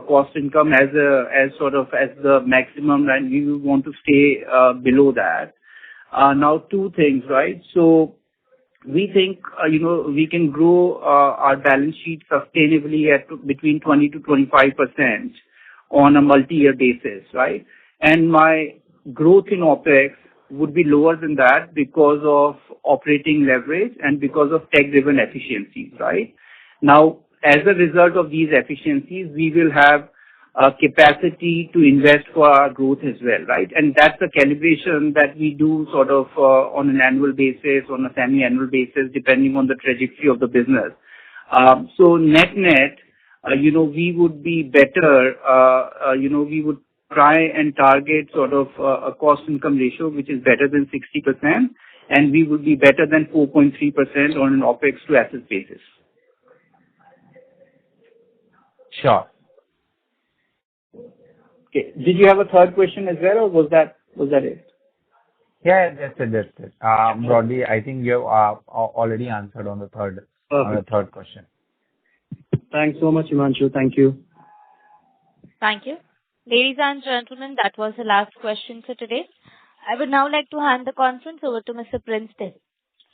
cost income as the maximum, and we want to stay below that. Now, two things, right? So we think, we can grow our balance sheet sustainably at between 20 to 25% on a multi-year basis, right? And my growth in OPEX would be lower than that because of operating leverage and because of tech-driven efficiencies, right? Now, as a result of these efficiencies, we will have a capacity to invest for our growth as well, right? And that's the calibration that we do sort of on an annual basis, on a semi-annual basis, depending on the trajectory of the business. So net-net, we would be better, we would try and target sort of a cost income ratio which is better than 60%, and we would be better than 4.3% on an OpEx to asset basis. Sure. Okay. Did you have a third question as well, or was that it? Yeah, that's it. Broadly, I think you have already answered on the third question. Thanks so much, Himanshu. Thank you. Thank you. Ladies and gentlemen, that was the last question for today. I would now like to hand the conference over to Mr. Prince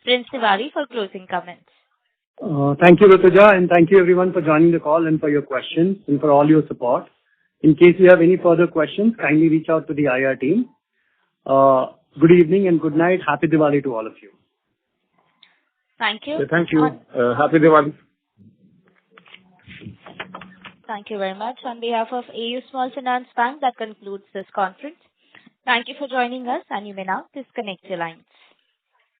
Tiwari for closing comments. Thank you, Rutuja, and thank you everyone for joining the call and for your questions and for all your support. In case you have any further questions, kindly reach out to the IR team. Good evening and good night. Happy Diwali to all of you. Thank you. Thank you. Happy Diwali. Thank you very much. On behalf of AU Small Finance Bank, that concludes this conference. Thank you for joining us, and you may now disconnect your lines.